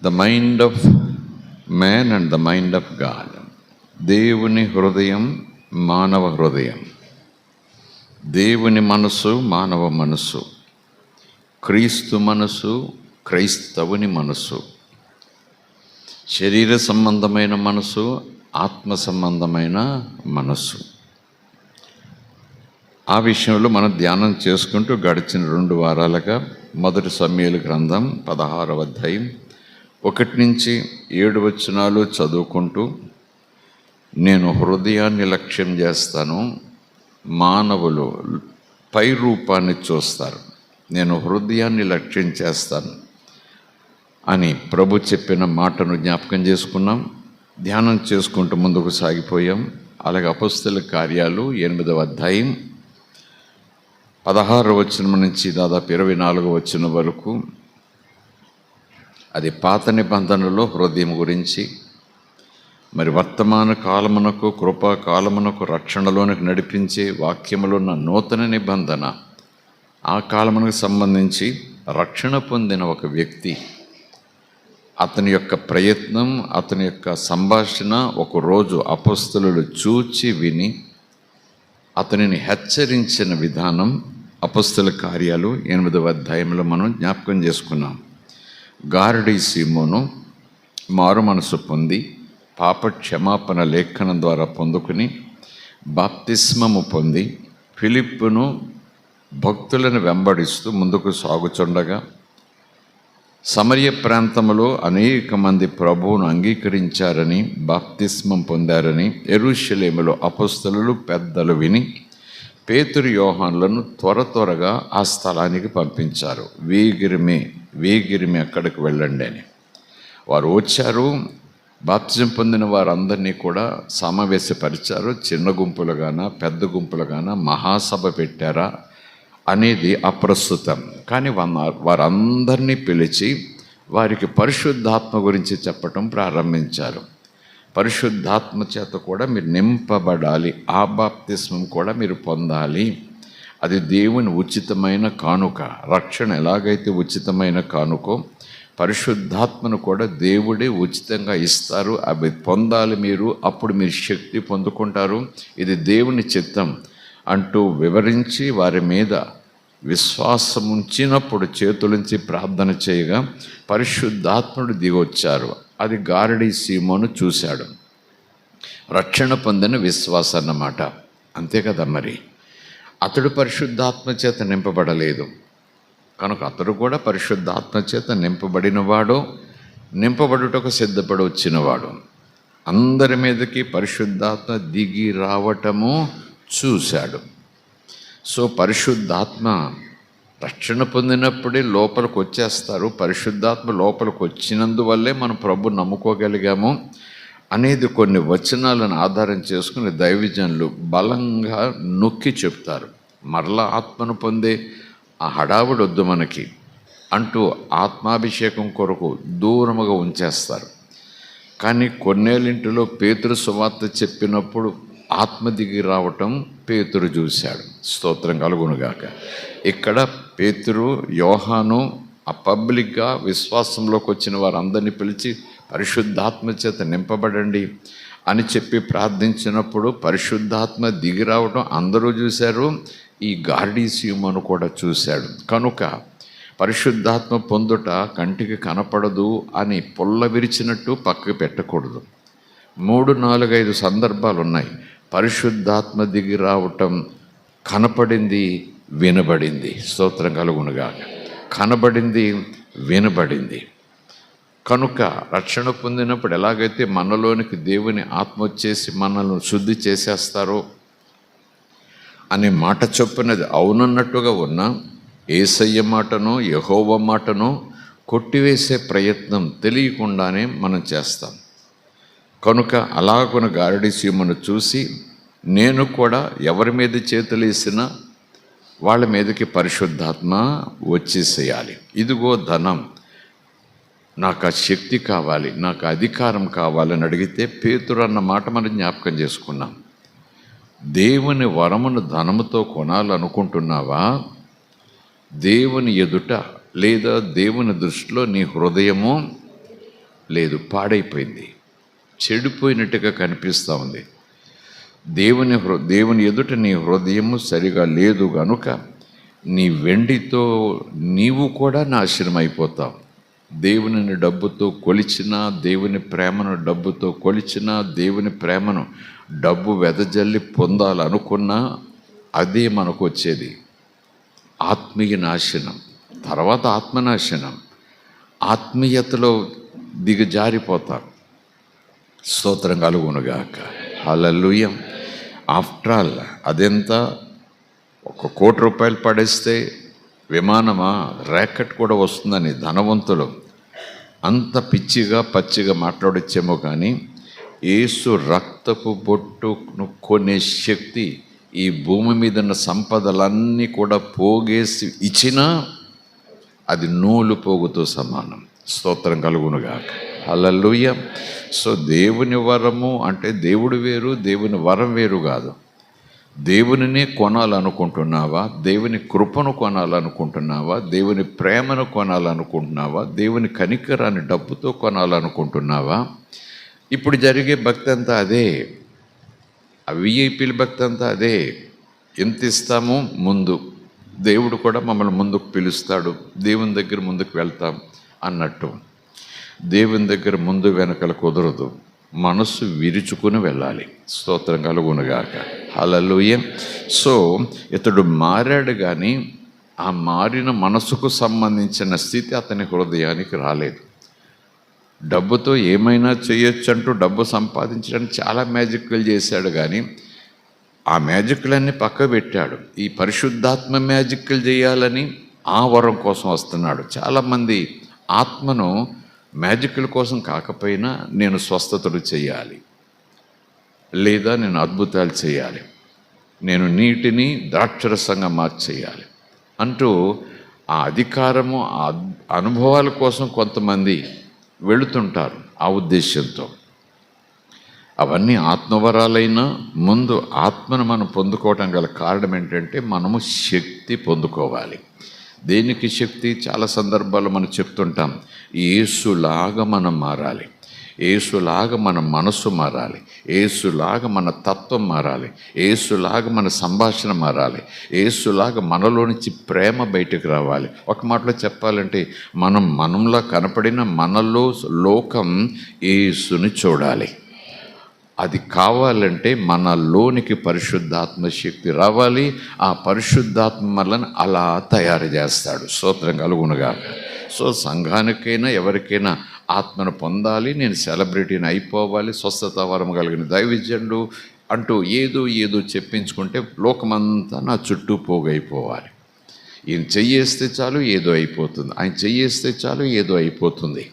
The mind of man and the mind of God. దేవుని హృదయం, మానవ హృదయం. దేవుని మనసు, మానవ మనసు. క్రీస్తు మనసు, క్రైస్తవుని మనసు. శరీర సంబంధమైన మనసు, ఆత్మ సంబంధమైన మనసు. ఆ విషయంలో మనం ధ్యానం చేసుకుంటూ గడిచిన 2 వారాలుగా మొదటి సమూయేలు గ్రంథం 16వ అధ్యాయం 1 నుంచి 7 వచనాలు చదువుకుంటూ, నేను హృదయాన్ని లక్ష్యం చేస్తాను, మానవులు పై రూపాన్ని చూస్తారు, నేను హృదయాన్ని లక్ష్యం చేస్తాను అని ప్రభు చెప్పిన మాటను జ్ఞాపకం చేసుకున్నాం. ధ్యానం చేసుకుంటూ ముందుకు సాగిపోయాం. అలాగే అపొస్తలుల కార్యాలు 8వ అధ్యాయం 16వ వచనం నుంచి దాదాపు 24వ వచనం వరకు అది పాత నిబంధనలో హృదయం గురించి, మరి వర్తమాన కాలమునకు, కృపా కాలమునకు, రక్షణలోనికి నడిపించే వాక్యములో ఉన్న నూతన నిబంధన, ఆ కాలమునకు సంబంధించి రక్షణ పొందిన ఒక వ్యక్తి, అతని యొక్క ప్రయత్నం, అతని యొక్క సంభాషణ ఒకరోజు అపొస్తలులు చూచి విని అతనిని హెచ్చరించిన విధానం అపొస్తలుల కార్యాలు 8వ అధ్యాయంలో మనం జ్ఞాపకం చేసుకున్నాం. గారడీ సీమోను మారు మనసు పొంది పాప క్షమాపణ లేఖనం ద్వారా పొందుకుని బాప్తిస్మము పొంది ఫిలిప్పును భక్తులను వెంబడిస్తూ ముందుకు సాగుచుండగా, సమరయ ప్రాంతంలో అనేక మంది ప్రభువును అంగీకరించారని, బాప్తిస్మం పొందారని యెరూషలేములో అపొస్తలులు పెద్దలు విని పేతురు యోహానులను త్వరగా ఆ స్థలానికి పంపించారు. వేగిరిమి అక్కడికి వెళ్ళండి అని. వారు వచ్చారు. బాప్తిజం పొందిన వారందరినీ కూడా సమావేశపరిచారు. చిన్న గుంపులుగానా, పెద్ద గుంపులుగానా, మహాసభ పెట్టారా అనేది అప్రస్తుతం. కానీ వారందరినీ పిలిచి వారికి పరిశుద్ధాత్మ గురించి చెప్పటం ప్రారంభించారు. పరిశుద్ధాత్మ చేత కూడా మీరు నింపబడాలి, ఆ బాప్తిస్మం కూడా మీరు పొందాలి. అది దేవుని ఉచితమైన కానుక. రక్షణ ఎలాగైతే ఉచితమైన కానుకో, పరిశుద్ధాత్మను కూడా దేవుడే ఉచితంగా ఇస్తారు. అవి పొందాలి మీరు, అప్పుడు మీరు శక్తి పొందుకుంటారు. ఇది దేవుని చిత్తం అంటూ వివరించి వారి మీద విశ్వాసం ఉంచినప్పుడు చేతులుంచి ప్రార్థన చేయగా పరిశుద్ధాత్ముడు దిగొచ్చారు. అది గారడీ సీమోను చూశాడు. రక్షణ పొందిన విశ్వాసం అన్నమాట. అంతే కదా. మరి అతడు పరిశుద్ధాత్మ చేత నింపబడలేదు కనుక అతడు కూడా పరిశుద్ధాత్మ చేత నింపబడినవాడు, నింపబడుటకు సిద్ధపడి వచ్చినవాడు. అందరి మీదకి పరిశుద్ధాత్మ దిగి రావటము చూశాడు. సో పరిశుద్ధాత్మ రక్షణ పొందినప్పుడే లోపలికి వచ్చేస్తారు. పరిశుద్ధాత్మ లోపలికి వచ్చినందువల్లే మనం ప్రభు నమ్ముకోగలిగాము అనేది కొన్ని వచనాలను ఆధారం చేసుకుని దైవజనులు బలంగా నొక్కి చెప్తారు. మరలా ఆత్మను పొందే ఆ హడావుడి వద్దు మనకి అంటూ ఆత్మాభిషేకం కొరకు దూరముగా ఉంచేస్తారు. కానీ కొన్నేళ్ళింటిలో పేతురు సువార్త చెప్పినప్పుడు ఆత్మ దిగి రావటం పేతురు చూశాడు. స్తోత్రం కలుగునుగాక. ఇక్కడ పేతురు, యోహాను ఆ పబ్లిక్గా విశ్వాసంలోకి వచ్చిన వారందరినీ పిలిచి పరిశుద్ధాత్మ చేత నింపబడండి అని చెప్పి ప్రార్థించినప్పుడు పరిశుద్ధాత్మ దిగి రావడం అందరూ చూశారు. ఈ గారడీ సీమోను కూడా చూశాడు. కనుక పరిశుద్ధాత్మ పొందుట కంటికి కనపడదు అని పొల్ల విరిచినట్టు పక్కకు పెట్టకూడదు. 3, 4, 5 సందర్భాలు ఉన్నాయి. పరిశుద్ధాత్మ దిగి రావటం కనపడింది, వినబడింది. స్తోత్రం కలుగునుగా. కనబడింది, వినబడింది. కనుక రక్షణ పొందినప్పుడు ఎలాగైతే మనలోనికి దేవుని ఆత్మ వచ్చేసి మనల్ని శుద్ధి చేసేస్తారో అనే మాట చొప్పునది అవునన్నట్టుగా ఉన్న యేసయ్య మాటనో యెహోవా మాటనో కొట్టివేసే ప్రయత్నం తెలియకుండానే మనం చేస్తాం. కనుక అలాగున గారడీ సీమను చూసి నేను కూడా ఎవరి మీద చేతులు వేసినా వాళ్ళ మీదకి పరిశుద్ధాత్మ వచ్చేసేయాలి. ఇదిగో ధనం, నాకు ఆ శక్తి కావాలి, నాకు అధికారం కావాలని అడిగితే పేతురు అన్న మాట మనం జ్ఞాపకం చేసుకున్నాం. దేవుని వరమును ధనముతో కొనాలనుకుంటున్నావా? దేవుని ఎదుట లేదా దేవుని దృష్టిలో నీ హృదయము లేదు, పాడైపోయింది, చెడిపోయినట్టుగా కనిపిస్తూ ఉంది. దేవుని ఎదుట నీ హృదయము సరిగా లేదు గనుక నీ వెండితో నీవు కూడా నాశనం అయిపోతావు. దేవునిని డబ్బుతో కొలిచినా, దేవుని ప్రేమను డబ్బుతో కొలిచినా, దేవుని ప్రేమను డబ్బు వెదజల్లి పొందాలనుకున్నా అదే మనకు వచ్చేది ఆత్మీయ నాశనం, తర్వాత ఆత్మనాశనం. ఆత్మీయతలో దిగజారిపోతాం. స్తోత్రం కలుగునుగాక. హల్లెలూయా. ఆఫ్టర్ ఆల్ అదెంత, 1 కోటి రూపాయలు పడేస్తే విమానమా, ర్యాకెట్ కూడా వస్తుందని ధనవంతులు అంత పిచ్చిగా పచ్చిగా మాట్లాడొచ్చేమో, కానీ యేసు రక్తపు బొట్టును కొనే శక్తి ఈ భూమి మీద ఉన్న సంపదలన్నీ కూడా పోగేసి ఇచ్చినా అది నూలు పోగుతో సమానం. స్తోత్రం కలుగునుగాక. హల్లెలూయా. సో దేవుని వరము అంటే దేవుడు వేరు, దేవుని వరం వేరు కాదు. దేవునినే కొనాలనుకుంటున్నావా? దేవుని కృపను కొనాలనుకుంటున్నావా? దేవుని ప్రేమను కొనాలనుకుంటున్నావా? దేవుని కనికరాన్ని డబ్బుతో కొనాలనుకుంటున్నావా? ఇప్పుడు జరిగే భక్తి అంతా అదే. ఆ విఐపీల భక్తి అంతా అదే. ఎంత ఇస్తామో ముందు దేవుడు కూడా మమ్మల్ని ముందుకు పిలుస్తాడు, దేవుని దగ్గర ముందుకు వెళ్తాం అన్నట్టు. దేవుని దగ్గర ముందు వెనకలు కుదరదు, మనస్సు విరుచుకుని వెళ్ళాలి. స్తోత్రం కలుగునుగాక. హల్లెలూయా. సో ఇతడు మారాడు, కానీ ఆ మారిన మనసుకు సంబంధించిన స్థితి అతని హృదయానికి రాలేదు. డబ్బుతో ఏమైనా చేయొచ్చు అంటూ డబ్బు సంపాదించడానికి చాలా మ్యాజిక్లు చేశాడు, కానీ ఆ మ్యాజిక్లన్నీ పక్క పెట్టాడు. ఈ పరిశుద్ధాత్మ మ్యాజిక్లు చేయాలని ఆ వరం కోసం వస్తున్నాడు. చాలామంది ఆత్మను మ్యాజిక్ల కోసం కాకపోయినా నేను స్వస్థతలు చేయాలి, లేదా నేను అద్భుతాలు చేయాలి, నేను నీటిని ద్రాక్షరసంగా మార్చేయాలి అంటూ ఆ అధికారము, ఆ అనుభవాల కోసం కొంతమంది వెళుతుంటారు ఆ ఉద్దేశంతో. అవన్నీ ఆత్మవరాలైనా ముందు ఆత్మను మనం పొందుకోవటం గల కారణం ఏంటంటే మనము శక్తి పొందుకోవాలి. దేనికి శక్తి? చాలా సందర్భాల్లో మనం చెప్తుంటాం, యేసులాగా మనం మారాలి, యేసులాగా మన మనసు మారాలి, యేసులాగా మన తత్వం మారాలి, యేసులాగా మన సంభాషణ మారాలి, యేసులాగా మనలో నుంచి ప్రేమ బయటకు రావాలి. ఒక మాటలో చెప్పాలంటే మనంలా కనపడిన మనలో లోకం యేసుని చూడాలి. అది కావాలంటే మనలోనికి పరిశుద్ధాత్మ శక్తి రావాలి. ఆ పరిశుద్ధాత్మ మనల్ని అలా తయారు చేస్తాడు. స్తోత్రం కలుగునుగాక. సో సంఘానికైనా ఎవరికైనా ఆత్మను పొందాలి, నేను సెలబ్రిటీని అయిపోవాలి, స్వస్థత వరం కలిగిన దైవజనుడు అంటూ ఏదో చెప్పించుకుంటే లోకమంతా నా చుట్టూ పోగైపోవాలి. ఈయన చెయ్యేస్తే చాలు ఏదో అయిపోతుంది, ఆయన చెయ్యేస్తే చాలు ఏదో అయిపోతుంది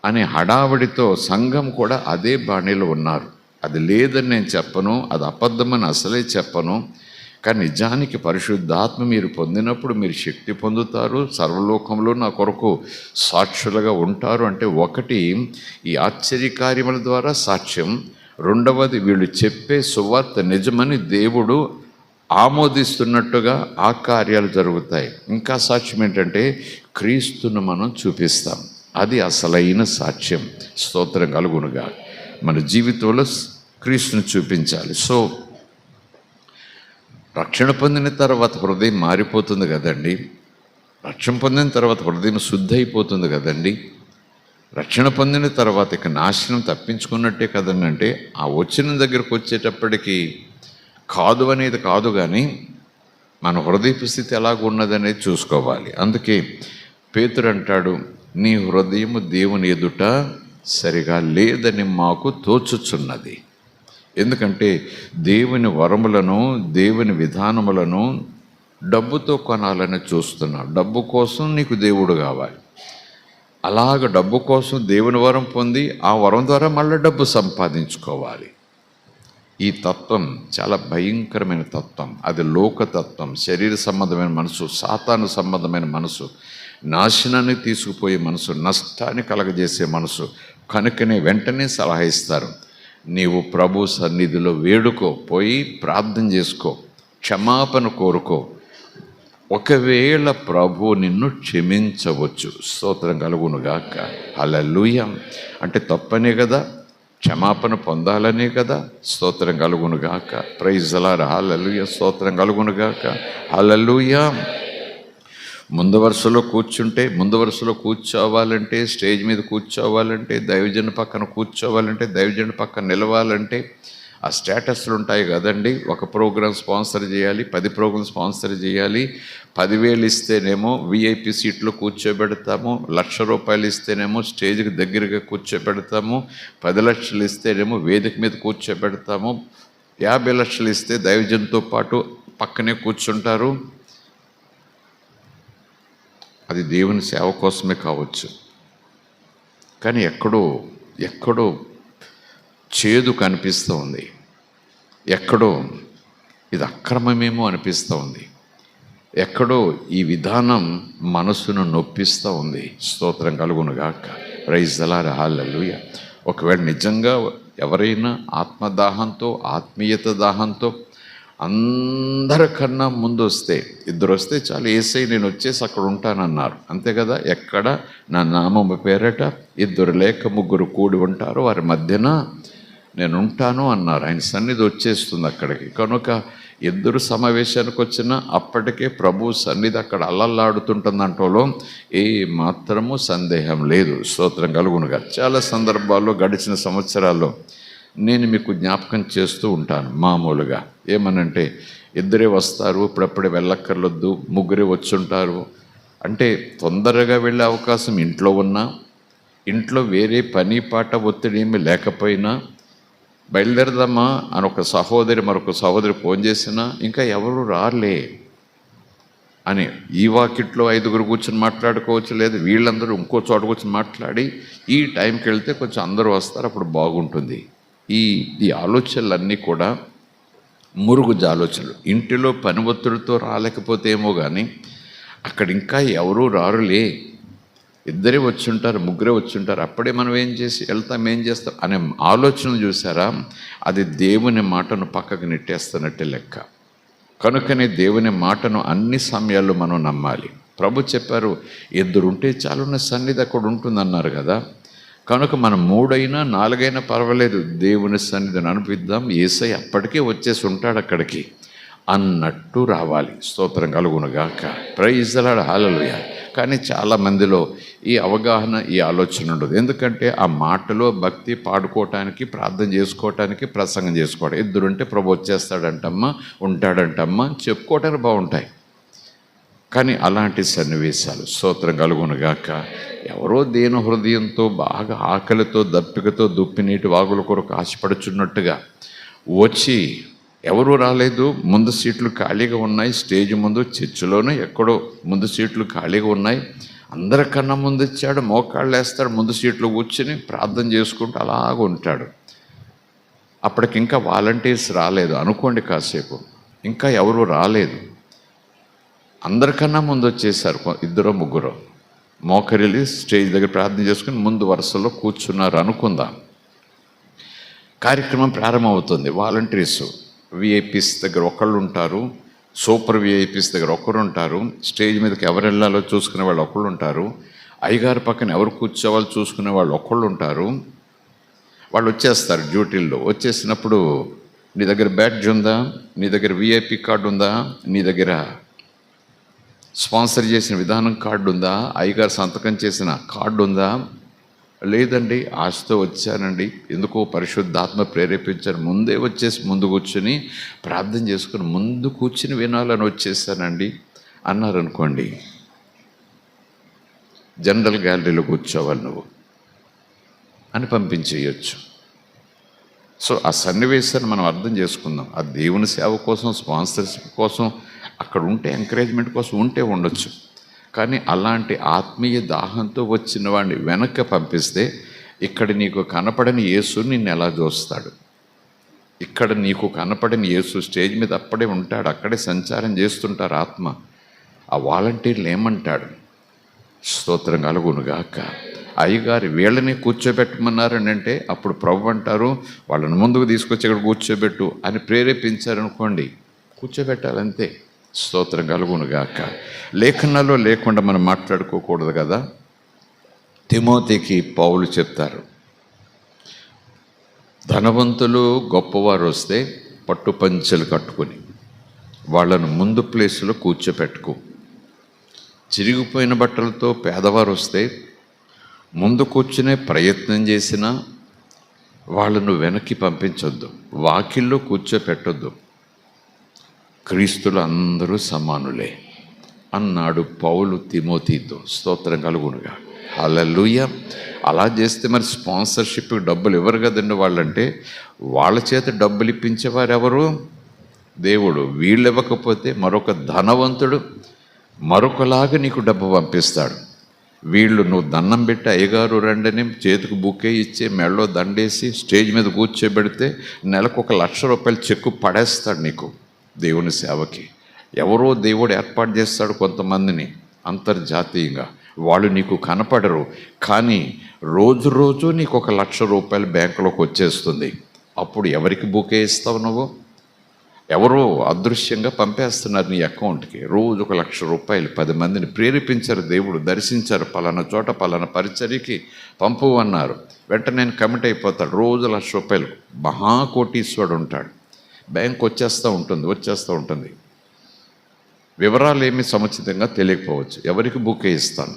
అనే హడావిడితో సంఘం కూడా అదే బాణీలో ఉన్నారు. అది లేదని నేను చెప్పను, అది అబద్ధమని అసలే చెప్పను. కానీ నిజానికి పరిశుద్ధాత్మ మీరు పొందినప్పుడు మీరు శక్తి పొందుతారు, సర్వలోకంలో నా కొరకు సాక్షులుగా ఉంటారు. అంటే ఒకటి ఈ ఆశ్చర్యకార్యముల ద్వారా సాక్ష్యం, రెండవది వీళ్ళు చెప్పే సువార్త నిజమని దేవుడు ఆమోదిస్తున్నట్టుగా ఆ కార్యాలు జరుగుతాయి. ఇంకా సాక్ష్యం ఏంటంటే క్రీస్తును మనం చూపిస్తాం. అది అసలైన సాక్ష్యం. స్తోత్రం కలుగునుగా. మన జీవితంలో క్రీస్తుని చూపించాలి. సో రక్షణ పొందిన తర్వాత హృదయం మారిపోతుంది కదండి. రక్షణ పొందిన తర్వాత హృదయం శుద్ధి అయిపోతుంది కదండి. రక్షణ పొందిన తర్వాత ఇక నాశనం తప్పించుకున్నట్టే కదండి. అంటే ఆ వచ్చిన దగ్గరకు వచ్చేటప్పటికి కాదు అనేది కాదు, కానీ మన హృదయపు స్థితి ఎలాగున్నదనేది చూసుకోవాలి. అందుకే పేతురు అంటాడు, నీ హృదయము దేవుని ఎదుట సరిగా లేదని మాకు తోచుచున్నది. ఎందుకంటే దేవుని వరములను, దేవుని విధానములను డబ్బుతో కొనాలని చూస్తున్నావు. డబ్బు కోసం నీకు దేవుడు కావాలి. అలాగ డబ్బు కోసం దేవుని వరం పొంది ఆ వరం ద్వారా మళ్ళీ డబ్బు సంపాదించుకోవాలి. ఈ తత్వం చాలా భయంకరమైన తత్వం. అది లోకతత్వం, శరీర సంబంధమైన మనసు, సాతాను సంబంధమైన మనసు, నాశనాన్ని తీసుకుపోయే మనసు, నష్టాన్ని కలగజేసే మనసు. కనుకనే వెంటనే సలహా ఇస్తారు, నీవు ప్రభు సన్నిధిలో వేడుకో, పోయి ప్రార్థన చేసుకో, క్షమాపణ కోరుకో, ఒకవేళ ప్రభు నిన్ను క్షమించవచ్చు. స్తోత్రం కలుగునుగాక. హల్లెలూయా. అంటే తప్పనే కదా, క్షమాపణ పొందాలనే కదా. స్తోత్రం కలుగునుగాక. Praise the Lord. హల్లెలూయా. స్తోత్రం కలుగునుగాక. హల్లెలూయా. ముందు వరుసలో కూర్చోవాలంటే, స్టేజ్ మీద కూర్చోవాలంటే, దైవజన పక్కన కూర్చోవాలంటే, దైవజన పక్కన నిలవాలంటే ఆ స్టేటస్లు ఉంటాయి కదండి. ఒక ప్రోగ్రాం స్పాన్సర్ చేయాలి, 10 ప్రోగ్రాం స్పాన్సర్ చేయాలి. 10,000 ఇస్తేనేమో VIP సీట్లో కూర్చోబెడతాము, ₹1,00,000 ఇస్తేనేమో స్టేజ్కి దగ్గరగా కూర్చోబెడతాము, 10 లక్షలు ఇస్తేనేమో వేదిక మీద కూర్చోబెడతాము, 50 లక్షలు ఇస్తే దైవజన్తో పాటు పక్కనే కూర్చుంటారు. అది దేవుని సేవ కోసమే కావచ్చు, కానీ ఎక్కడో చేదు కనిపిస్తూ ఉంది, ఎక్కడో ఇది అక్రమమేమో అనిపిస్తూ ఉంది, ఎక్కడో ఈ విధానం మనసును నొప్పిస్తూ ఉంది. స్తోత్రం కలుగునుగాక. Praise the Lord. హల్లెలూయా. ఒకవేళ నిజంగా ఎవరైనా ఆత్మదాహంతో, ఆత్మీయత దాహంతో అందరికన్నా ముందు వస్తే, 2 వస్తే చాలు, యేసయ్య నేను వచ్చేసి అక్కడ ఉంటానన్నారు, అంతే కదా. ఎక్కడ నా నామము పేరట 2 లేక 3 కూడి ఉంటారో వారి మధ్యన నేను ఉంటాను అన్నారు. ఆయన సన్నిధి వచ్చేస్తుంది అక్కడికి. కనుక 2 సమావేశానికి వచ్చినా అప్పటికే ప్రభు సన్నిధి అక్కడ అల్లల్లాడుతుంటుందంటోలో ఏ మాత్రము సందేహం లేదు. స్తోత్రం కలుగునుగా. చాలా సందర్భాల్లో గడిచిన సంవత్సరాల్లో నేను మీకు జ్ఞాపకం చేస్తూ ఉంటాను. మామూలుగా ఏమనంటే 2 వస్తారు, ఇప్పుడప్పుడే వెళ్ళక్కర్లొద్దు, 3 వచ్చుంటారు అంటే తొందరగా వెళ్ళే అవకాశం ఇంట్లో ఉన్నా, ఇంట్లో వేరే పని పాట ఒత్తిడి ఏమి లేకపోయినా బయలుదేరదామా అని ఒక సహోదరి మరొక సహోదరి ఫోన్ చేసినా ఇంకా ఎవరు రాలే అని ఈ వాకిట్లో 5 కూర్చొని మాట్లాడుకోవచ్చు, లేదు వీళ్ళందరూ ఇంకో చోట కూర్చొని మాట్లాడి ఈ టైంకి వెళ్తే కొంచెం అందరూ వస్తారు, అప్పుడు బాగుంటుంది. ఈ ఆలోచనలన్నీ కూడా మురుగుజు ఆలోచనలు. ఇంటిలో పని ఒత్తిడితో రాలేకపోతే ఏమో కానీ అక్కడ ఇంకా ఎవరూ రారులే, 2 వచ్చుంటారు, 3 వచ్చుంటారు, అప్పుడే మనం ఏం చేస్తాం అనే ఆలోచనలు చూసారా, అది దేవుని మాటను పక్కకు నెట్టేస్తున్నట్టే లెక్క. కనుకనే దేవుని మాటను అన్ని సమయాల్లో మనం నమ్మాలి. ప్రభు చెప్పారు 2 ఉంటే చాలున్న సన్నిధి అక్కడ ఉంటుందన్నారు కదా. కనుక మనం 3 అయినా 4 అయినా పర్వాలేదు, దేవుని సన్నిధిని అనిపిద్దాం, యేసయ్య అప్పటికే వచ్చేసి ఉంటాడు అక్కడికి అన్నట్టు రావాలి. స్తోత్రం కలుగునుగాక. Praise the Lord. హల్లెలూయా. కానీ చాలామందిలో ఈ అవగాహన, ఈ ఆలోచన ఉండదు. ఎందుకంటే ఆ మాటలో భక్తి పాడుకోవటానికి, ప్రార్థన చేసుకోవటానికి, ప్రసంగం చేసుకోవడం, 2 ఉంటే ప్రభు వచ్చేస్తాడంటమ్మా, ఉంటాడంటమ్మా చెప్పుకోవటానికి బాగుంటాయి. కానీ అలాంటి సన్నివేశాలు, స్తోత్రం కలుగునుగాక, ఎవరో దేని హృదయంతో బాగా ఆకలితో, దప్పికతో, దుప్పినీటి వాగుల కొరకు ఆశపడుచున్నట్టుగా వచ్చి ఎవరూ రాలేదు, ముందు సీట్లు ఖాళీగా ఉన్నాయి, స్టేజ్ ముందు చర్చిలోనే ఎక్కడో ముందు సీట్లు ఖాళీగా ఉన్నాయి, అందరికన్నా ముందు ఇచ్చాడు, మోకాళ్ళు వేస్తాడు, ముందు సీట్లు కూర్చుని ప్రార్థన చేసుకుంటూ అలాగ ఉంటాడు. అప్పటికి ఇంకా వాలంటీర్స్ రాలేదు అనుకోండి, కాసేపు ఇంకా ఎవరు రాలేదు, అందరికన్నా ముందు వచ్చేసారు 2 3 మోకరిల్లి స్టేజ్ దగ్గర ప్రార్థన చేసుకుని ముందు వరుసలో కూర్చున్నారు అనుకుందాం. కార్యక్రమం ప్రారంభమవుతుంది. వాలంటీర్స్ VIPs దగ్గర ఒకళ్ళు ఉంటారు, సూపర్ VIPs దగ్గర ఒకరు ఉంటారు, స్టేజ్ మీదకి ఎవరు వెళ్ళాలో చూసుకునే వాళ్ళు ఒకళ్ళు ఉంటారు, అయ్యగారి పక్కన ఎవరు కూర్చోవాలో చూసుకునే వాళ్ళు ఒకళ్ళు ఉంటారు. వాళ్ళు వచ్చేస్తారు డ్యూటీల్లో. వచ్చేసినప్పుడు నీ దగ్గర బ్యాడ్జ్ ఉందా, నీ దగ్గర VIP కార్డు ఉందా, నీ దగ్గర స్పాన్సర్ చేసిన విధానం కార్డు ఉందా, అయ్యగారు సంతకం చేసిన కార్డు ఉందా, లేదండి ఆశతో వచ్చానండి, ఎందుకో పరిశుద్ధాత్మ ప్రేరేపించారు, ముందే వచ్చేసి ముందు కూర్చుని ప్రార్థన చేసుకుని ముందు కూర్చుని వినాలని వచ్చేసానండి అన్నారనుకోండి, జనరల్ గ్యాలరీలో కూర్చోవాలి నువ్వు అని పంపించేయచ్చు. సో ఆ సన్నివేశాన్ని మనం అర్థం చేసుకుందాం. ఆ దేవుని సేవ కోసం, స్పాన్సర్షిప్ కోసం అక్కడ ఉంటే, ఎంకరేజ్మెంట్ కోసం ఉంటే ఉండొచ్చు. కానీ అలాంటి ఆత్మీయ దాహంతో వచ్చిన వాడిని వెనక్కి పంపిస్తే ఇక్కడ నీకు కనపడని యేసు నిన్ను ఎలా చూస్తాడు? ఇక్కడ నీకు కనపడని యేసు స్టేజ్ మీద అప్పుడే ఉంటాడు, అక్కడే సంచారం చేస్తుంటారు ఆత్మ. ఆ వాలంటీర్లు ఏమంటాడు? స్తోత్రం కలుగునుగాక. అయ్యగారు వీళ్ళని కూర్చోబెట్టమన్నారని అంటే అప్పుడు ప్రభు అంటారు, వాళ్ళని ముందుకు తీసుకొచ్చి ఇక్కడ కూర్చోబెట్టు అని ప్రేరేపించారనుకోండి, కూర్చోబెట్టాలంతే. స్తోత్రం కలుగునుగాక. లేఖనాల్లో లేకుండా మనం మాట్లాడుకోకూడదు కదా. తిమోతికి పౌలు చెప్తారు, ధనవంతులు గొప్పవారు వస్తే పట్టు పంచెలు కట్టుకొని వాళ్ళను ముందు ప్లేసులో కూర్చోపెట్టుకో. చిరిగిపోయిన బట్టలతో పేదవారు వస్తే ముందు కూర్చునే ప్రయత్నం చేసినా వాళ్ళను వెనక్కి పంపించొద్దు, వాకిల్లో కూర్చోపెట్టొద్దు. క్రీస్తులు అందరూ సమానులే అన్నాడు పౌలు తిమోతితో. స్తోత్రం కలుగునుగా. హల్లెలూయా. అలా చేస్తే మరి స్పాన్సర్షిప్కి డబ్బులు ఇవ్వరు కదండి వాళ్ళంటే. వాళ్ళ చేత డబ్బులు ఇప్పించేవారు ఎవరు? దేవుడు. వీళ్ళు ఇవ్వకపోతే మరొక ధనవంతుడు మరొకలాగా నీకు డబ్బు పంపిస్తాడు. వీళ్ళు నువ్వు దండం పెట్టి అయ్యగారు రండని చేతికి బుకే ఇచ్చి మెడలో దండేసి స్టేజ్ మీద కూర్చోబెడితే నెలకు ₹1,00,000 చెక్కు పడేస్తాడు నీకు దేవుని సేవకి. ఎవరో దేవుడు ఏర్పాటు చేస్తాడు కొంతమందిని అంతర్జాతీయంగా. వాళ్ళు నీకు కనపడరు, కానీ రోజు రోజు నీకు ₹1,00,000 బ్యాంకులోకి వచ్చేస్తుంది. అప్పుడు ఎవరికి బుకే ఇస్తావు నువ్వు? ఎవరో అదృశ్యంగా పంపేస్తున్నారు నీ అకౌంట్కి. రోజు ₹1,00,000 10 మందిని ప్రేరేపించారు, దేవుడు దర్శించారు, పలానా చోట పలానా పరిచర్యకి పంపు అన్నారు. వెంటనే నేను కమిట్ అయిపోతాడు. రోజు ₹1,00,000 మహాకోటీశ్వరుడు ఉంటాడు. బ్యాంక్ వచ్చేస్తూ ఉంటుంది. వివరాలు ఏమీ సముచితంగా తెలియకపోవచ్చు. ఎవరికి బుకే ఇస్తాను,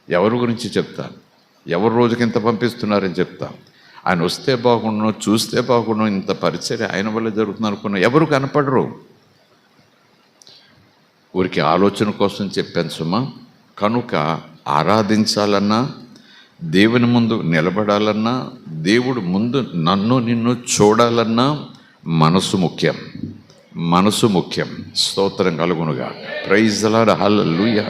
ఎవరి గురించి చెప్తాను, ఎవరు రోజుకి ఇంత పంపిస్తున్నారని చెప్తాను. ఆయన వస్తే బాగుండు, చూస్తే బాగుండు, ఇంత పరిచర్య ఆయన వల్ల జరుగుతుంది అనుకున్నా ఎవరు కనపడరు. ఊరికి ఆలోచన కోసం చెప్పాను సుమా. కనుక ఆరాధించాలన్నా, దేవుని ముందు నిలబడాలన్నా, దేవుడు ముందు నన్ను నిన్ను చూడాలన్నా మనసు ముఖ్యం. స్తోత్రం కలుగునుగా. Praise the Lord. హల్లెలూయా.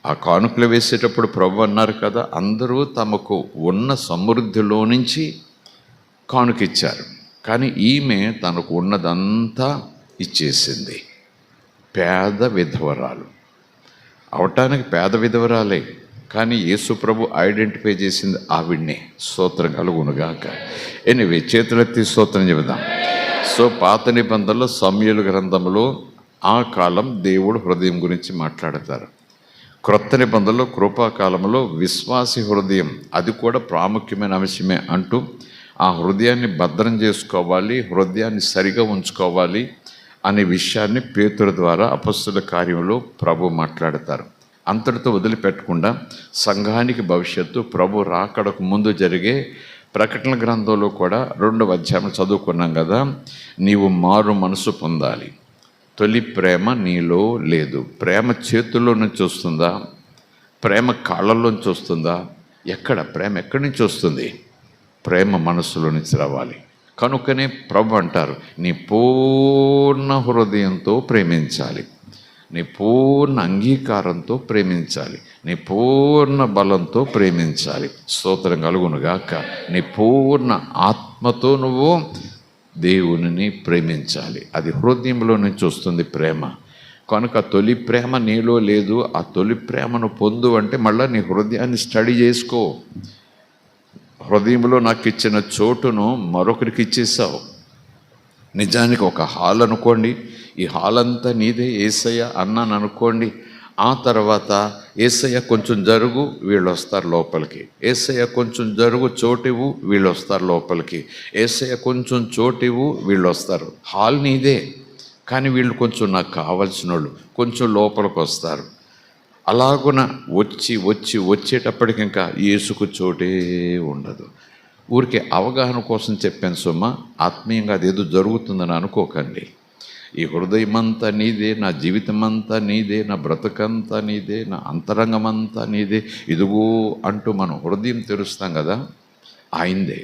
ఆ కానుకలు వేసేటప్పుడు ప్రభు అన్నారు కదా, అందరూ తమకు ఉన్న సమృద్ధిలో నుంచి కానుకిచ్చారు, కానీ ఈమె తనకు ఉన్నదంతా ఇచ్చేసింది. పేద విధవరాలు అవటానికి పేద విధవరాలే, కానీ యేసు ప్రభు ఐడెంటిఫై చేసింది ఆవిడ్నే. స్తోత్రం కలుగునుగాక. ఎనివే, చేతులెత్తి స్తోత్రం చెబుదాం. సో పాత నిబంధనలో సమూయేలు గ్రంథంలో ఆ కాలం దేవుడు హృదయం గురించి మాట్లాడతారు. క్రొత్త నిబంధనలో కృపాకాలంలో విశ్వాసి హృదయం, అది కూడా ప్రాముఖ్యమైన అంశమే అంటూ ఆ హృదయాన్ని భద్రం చేసుకోవాలి, హృదయాన్ని సరిగా ఉంచుకోవాలి అనే విషయాన్ని పేతురు ద్వారా అపొస్తలుల కార్యంలో ప్రభు మాట్లాడతారు. అంతటితో వదిలిపెట్టకుండా సంఘానికి భవిష్యత్తు ప్రభు రాకడకు ముందు జరిగే ప్రకటన గ్రంథంలో కూడా 2వ అధ్యాయం చదువుకున్నాం కదా. నీవు మారు మనసు పొందాలి. తొలి ప్రేమ నీలో లేదు. ప్రేమ చేతుల్లో నుంచి వస్తుందా? ప్రేమ కాళ్ళల్లోంచి వస్తుందా? ప్రేమ ఎక్కడి నుంచి వస్తుంది? ప్రేమ మనసులో నుంచి రావాలి. కనుకనే ప్రభు అంటారు, నీ పూర్ణ హృదయంతో ప్రేమించాలి, నీ పూర్ణ అంగీకారంతో ప్రేమించాలి, నీ పూర్ణ బలంతో ప్రేమించాలి. స్తోత్రం కలుగునుగాక. నీ పూర్ణ ఆత్మతో నువ్వు దేవునిని ప్రేమించాలి. అది హృదయంలో నుంచి వస్తుంది ప్రేమ. కనుక తొలి ప్రేమ నీలో లేదు. ఆ తొలి ప్రేమను పొందు అంటే మళ్ళీ నీ హృదయాన్ని స్టడీ చేసుకో. హృదయంలో నాకు ఇచ్చిన చోటును మరొకరికి ఇచ్చేసావు. నిజానికి ఒక హాల్ అనుకోండి, ఈ హాల్ అంతా నీదే యేసయ్య అన్నాను అనుకోండి. ఆ తర్వాత యేసయ్య కొంచెం జరుగు, వీళ్ళు వస్తారు లోపలికి. యేసయ్య కొంచెం జరుగు, చోటివు, వీళ్ళు వస్తారు లోపలికి. యేసయ్య కొంచెం చోటివు, వీళ్ళు వస్తారు. హాల్ నీదే, కానీ వీళ్ళు కొంచెం నాకు కావాల్సిన వాళ్ళు కొంచెం లోపలికి వస్తారు. అలాగున వచ్చేటప్పటికి ఇంకా యేసుకు చోటే ఉండదు. ఊరికే అవగాహన కోసం చెప్పాను సుమా. ఆత్మీయంగా అదేదో జరుగుతుందని అనుకోకండి. ఈ హృదయమంతా నీదే, నా జీవితం అంతా నీదే, నా బ్రతుకంతా నీదే, నా అంతరంగమంతా నీదే, ఇదిగో అంటూ మనం హృదయం తెరుస్తాం కదా, ఆయనదే.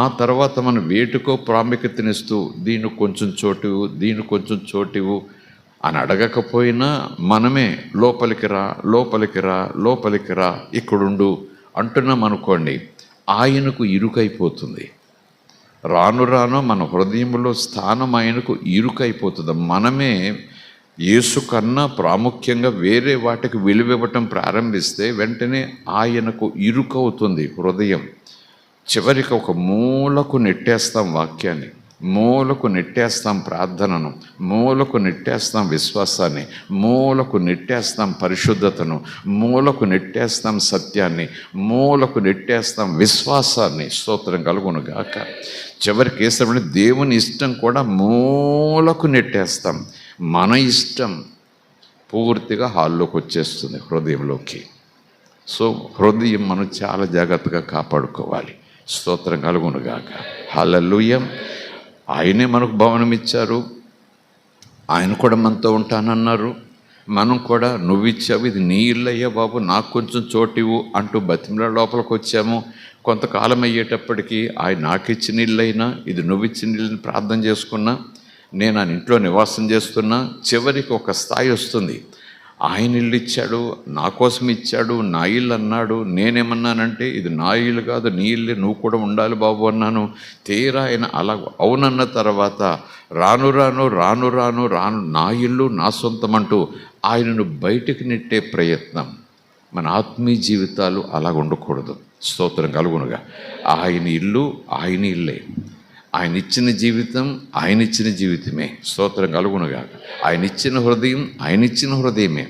ఆ తర్వాత మనం వేటికో ప్రాముఖ్యతనిస్తూ దీనికి కొంచెం చోటివు, దీనికి కొంచెం చోటివు అని అడగకపోయినా మనమే లోపలికి రా ఇక్కడుండు అంటున్నాం అనుకోండి, ఆయనకు ఇరుకైపోతుంది. రాను మన హృదయంలో స్థానం ఆయనకు ఇరుకైపోతుంది. మనమే యేసు కన్నా ప్రాముఖ్యంగా వేరే వాటికి విలువివ్వటం ప్రారంభిస్తే వెంటనే ఆయనకు ఇరుకవుతుంది హృదయం. చివరికి ఒక మూలకు నెట్టేస్తాం వాక్యాన్ని. మూలకు నెట్టేస్తాం ప్రార్థనను, మూలకు నెట్టేస్తాం విశ్వాసాన్ని, మూలకు నెట్టేస్తాం పరిశుద్ధతను, మూలకు నెట్టేస్తాం సత్యాన్ని, మూలకు నెట్టేస్తాం విశ్వాసాన్ని. స్తోత్రం కలుగును గాక. చివరికి వేసినప్పుడు దేవుని ఇష్టం కూడా మూలకు నెట్టేస్తాం. మన ఇష్టం పూర్తిగా హాల్లోకి వచ్చేస్తుంది, హృదయంలోకి. సో హృదయం మనం చాలా జాగ్రత్తగా కాపాడుకోవాలి. స్తోత్రం కలుగును గాక. హల్లెలూయా. ఆయనే మనకు భవనం ఇచ్చారు, ఆయన కూడా మనతో ఉంటానన్నారు. మనం కూడా నువ్వు ఇచ్చావు, ఇది నీ ఇల్లయ్యా బాబు, నాకు కొంచెం చోటివు అంటూ బతిమల లోపలికి వచ్చాము. కొంతకాలం అయ్యేటప్పటికీ ఆయన నాకు ఇచ్చిన ఇల్లైనా ఇది నువ్వు ఇచ్చిన ఇల్లుని ప్రార్థన చేసుకున్నా, నేను ఆయన ఇంట్లో నివాసం చేస్తున్నా. చివరికి ఒక స్థాయి వస్తుంది, ఆయన ఇల్లు ఇచ్చాడు, నా కోసం ఇచ్చాడు, నా ఇల్లు అన్నాడు. నేనేమన్నానంటే ఇది నా ఇల్లు కాదు, నీ ఇల్లు, నువ్వు కూడా ఉండాలి బాబు అన్నాను. తీరా ఆయన అలా అవునన్న తర్వాత రాను రాను రాను రాను రాను నా ఇల్లు నా సొంతం అంటూ ఆయనను బయటికి నెట్టే ప్రయత్నం. మన ఆత్మీయ జీవితాలు అలా ఉండకూడదు. స్తోత్రం కలుగునుగా. ఆయన ఇల్లు ఆయన ఇల్లే, ఆయన ఇచ్చిన జీవితం ఆయన ఇచ్చిన జీవితమే. స్తోత్రం కలుగునుగా. ఆయన ఇచ్చిన హృదయం ఆయన ఇచ్చిన హృదయమే,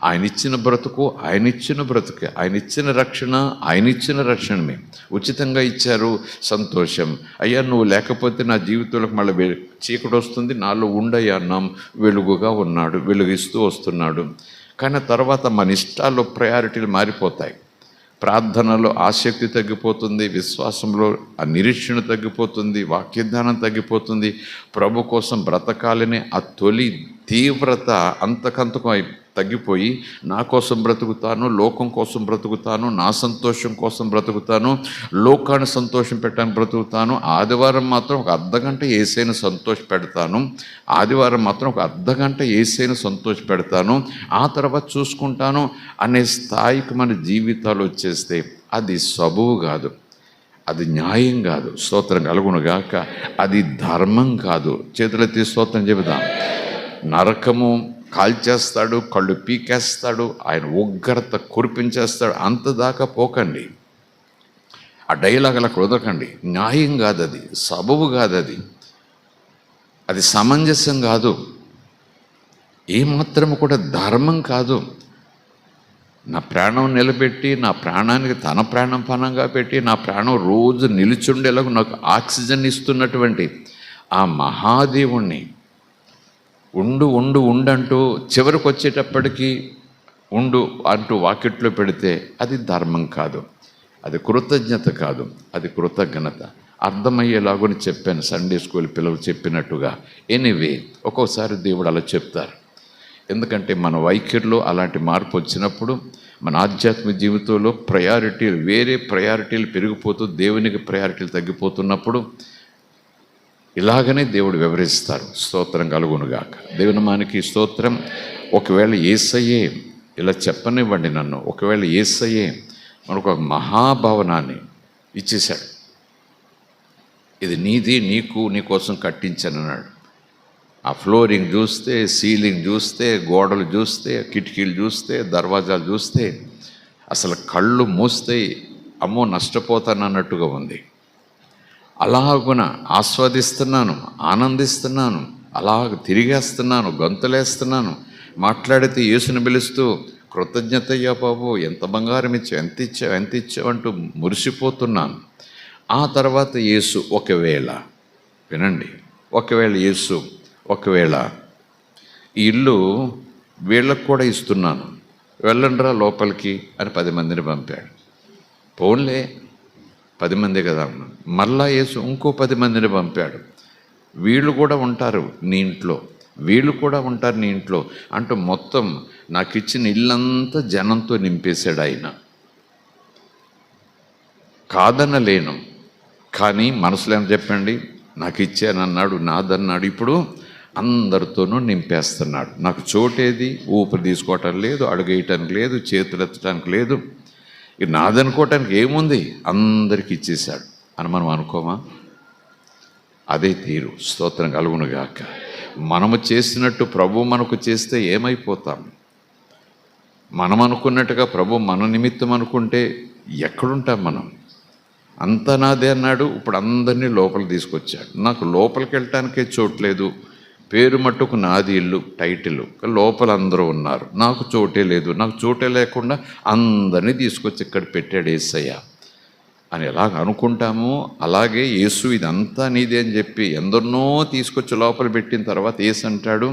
ఆయన ఇచ్చిన బ్రతుకు ఆయన ఇచ్చిన బ్రతుకే, ఆయన ఇచ్చిన రక్షణ ఆయన ఇచ్చిన రక్షణమే. ఉచితంగా ఇచ్చారు, సంతోషం. అయ్యా నువ్వు లేకపోతే నా జీవితంలోకి మళ్ళీ చీకటి వస్తుంది, నాలో ఉండయ్యా అన్నాం. వెలుగుగా ఉన్నాడు, వెలుగిస్తూ వస్తున్నాడు. కానీ తర్వాత మన ఇష్టాల్లో ప్రయారిటీలు మారిపోతాయి. ప్రార్థనలో ఆసక్తి తగ్గిపోతుంది, విశ్వాసంలో ఆ నిరీక్షణ తగ్గిపోతుంది, వాక్యజ్ఞానం తగ్గిపోతుంది. ప్రభు కోసం బ్రతకాలనే ఆ తొలి తీవ్రత అంతకంతకు తగ్గిపోయి నా కోసం బ్రతుకుతాను, లోకం కోసం బ్రతుకుతాను, నా సంతోషం కోసం బ్రతుకుతాను, లోకాన్ని సంతోషం పెట్టడానికి బ్రతుకుతాను. ఆదివారం మాత్రం ఒక అర్ధగంట యేసయ్యను సంతోష పెడతాను, ఆదివారం మాత్రం ఒక అర్ధగంట యేసయ్యను సంతోష పెడతాను, ఆ తర్వాత చూసుకుంటాను అనే స్థాయికి మన జీవితాలు వచ్చేస్తే అది సబువు కాదు, అది న్యాయం కాదు. స్తోత్రం కలుగునుగాక. అది ధర్మం కాదు. చేతులెత్తి స్తోత్రం చెబుదాం. నరకము కాల్చేస్తాడు, కళ్ళు పీకేస్తాడు, ఆయన ఉగ్రత కురిపించేస్తాడు. అంత దాకా పోకండి. ఆ డైలాగ్ అలా కుదరకండి. న్యాయం కాదు, అది సబబు కాదు, అది సమంజసం కాదు, ఏమాత్రము కూడా ధర్మం కాదు. నా ప్రాణం నిలబెట్టి, నా ప్రాణానికి తన ప్రాణం పణంగా పెట్టి, నా ప్రాణం రోజు నిలుచుండేలాగా నాకు ఆక్సిజన్ ఇస్తున్నటువంటి ఆ మహాదేవుణ్ణి ఉండు ఉండు ఉండంటూ చివరికి వచ్చేటప్పటికీ ఉండు అంటూ వాకిట్లో పెడితే అది ధర్మం కాదు, అది కృతజ్ఞత కాదు, అది కృతజ్ఞత. అర్థమయ్యేలాగని చెప్పాను సండే స్కూల్ పిల్లలు చెప్పినట్టుగా. ఎనీవే ఒక్కోసారి దేవుడు అలా చెప్తారు. ఎందుకంటే మన వైఖరిలో అలాంటి మార్పు వచ్చినప్పుడు మన ఆధ్యాత్మిక జీవితంలో ప్రయారిటీలు, వేరే ప్రయారిటీలు పెరిగిపోతూ దేవునికి ప్రయారిటీలు తగ్గిపోతున్నప్పుడు ఇలాగనే దేవుడు వివరిస్తారు. స్తోత్రం కలుగునుగాక. దేవుని మానికి స్తోత్రం. ఒకవేళ యేసయ్యే ఇలా చెప్పనివ్వండి నన్ను, ఒకవేళ యేసయ్యే మనకు ఒక మహాభవనాన్ని ఇచ్చేశాడు, ఇది నీది, నీకు నీ కోసం కట్టించాను అన్నాడు. ఆ ఫ్లోరింగ్ చూస్తే, సీలింగ్ చూస్తే, గోడలు చూస్తే, కిటికీలు చూస్తే, దర్వాజాలు చూస్తే అసలు కళ్ళు మూస్తే అమ్మో నష్టపోతాను అన్నట్టుగా ఉంది. అలాగున ఆస్వాదిస్తున్నాను, ఆనందిస్తున్నాను, అలాగ తిరిగేస్తున్నాను, గంతులేస్తున్నాను. మాట్లాడితే యేసుని పిలుస్తూ కృతజ్ఞతయ్యా బాబు, ఎంత బంగారం ఇచ్చావు, ఎంత ఇచ్చావు, ఎంత ఇచ్చావు అంటూ మురిసిపోతున్నాను. ఆ తర్వాత యేసు ఒకవేళ, వినండి, ఒకవేళ యేసు ఒకవేళ ఈ ఇల్లు వీళ్ళకు కూడా ఇస్తున్నాను, వెళ్ళండ్రా లోపలికి అని 10 మందిని పంపాడు. పోన్లే 10 మంది కదా అన్నాను. మళ్ళా యేసు ఇంకో 10 మందిని పంపాడు. వీళ్ళు కూడా ఉంటారు నీ ఇంట్లో, వీళ్ళు కూడా ఉంటారు నీ ఇంట్లో అంటూ మొత్తం నాకు ఇచ్చిన ఇల్లంతా జనంతో నింపేశాడు ఆయన. కాదనలేను, కానీ మనసులో ఏం చెప్పండి, నాకు ఇచ్చానన్నాడు, నాదన్నాడు, ఇప్పుడు అందరితోనూ నింపేస్తున్నాడు. నాకు చోటేది, ఊపిరి తీసుకోవటానికి లేదు, అడుగేయటానికి లేదు, చేతులు ఎత్తడానికి లేదు, ఇది నాదనుకోవటానికి ఏముంది, అందరికి ఇచ్చేశాడు అని మనం అనుకోమా? అదే తీరు. స్తోత్రం కలుగునుగాక. మనము చేసినట్టు ప్రభు మనకు చేస్తే ఏమైపోతాం? మనం అనుకున్నట్టుగా ప్రభు మన నిమిత్తం అనుకుంటే ఎక్కడుంటాం మనం? అంతా నాదే అన్నాడు. ఇప్పుడు అందరినీ లోపల తీసుకొచ్చాడు. నాకు లోపలికి వెళ్ళటానికే చోట్లేదు. పేరు మట్టుకు నాది ఇల్లు టైటిల్, లోపల అందరూ ఉన్నారు, నాకు చోటే లేదు. నాకు చోటే లేకుండా అందరినీ తీసుకొచ్చి ఇక్కడ పెట్టాడు యేసయ్య అని ఎలాగ అనుకుంటామో, అలాగే యేసు ఇదంతా నీదే అని చెప్పి ఎందరినో తీసుకొచ్చి లోపల పెట్టిన తర్వాత యేసు అంటాడు,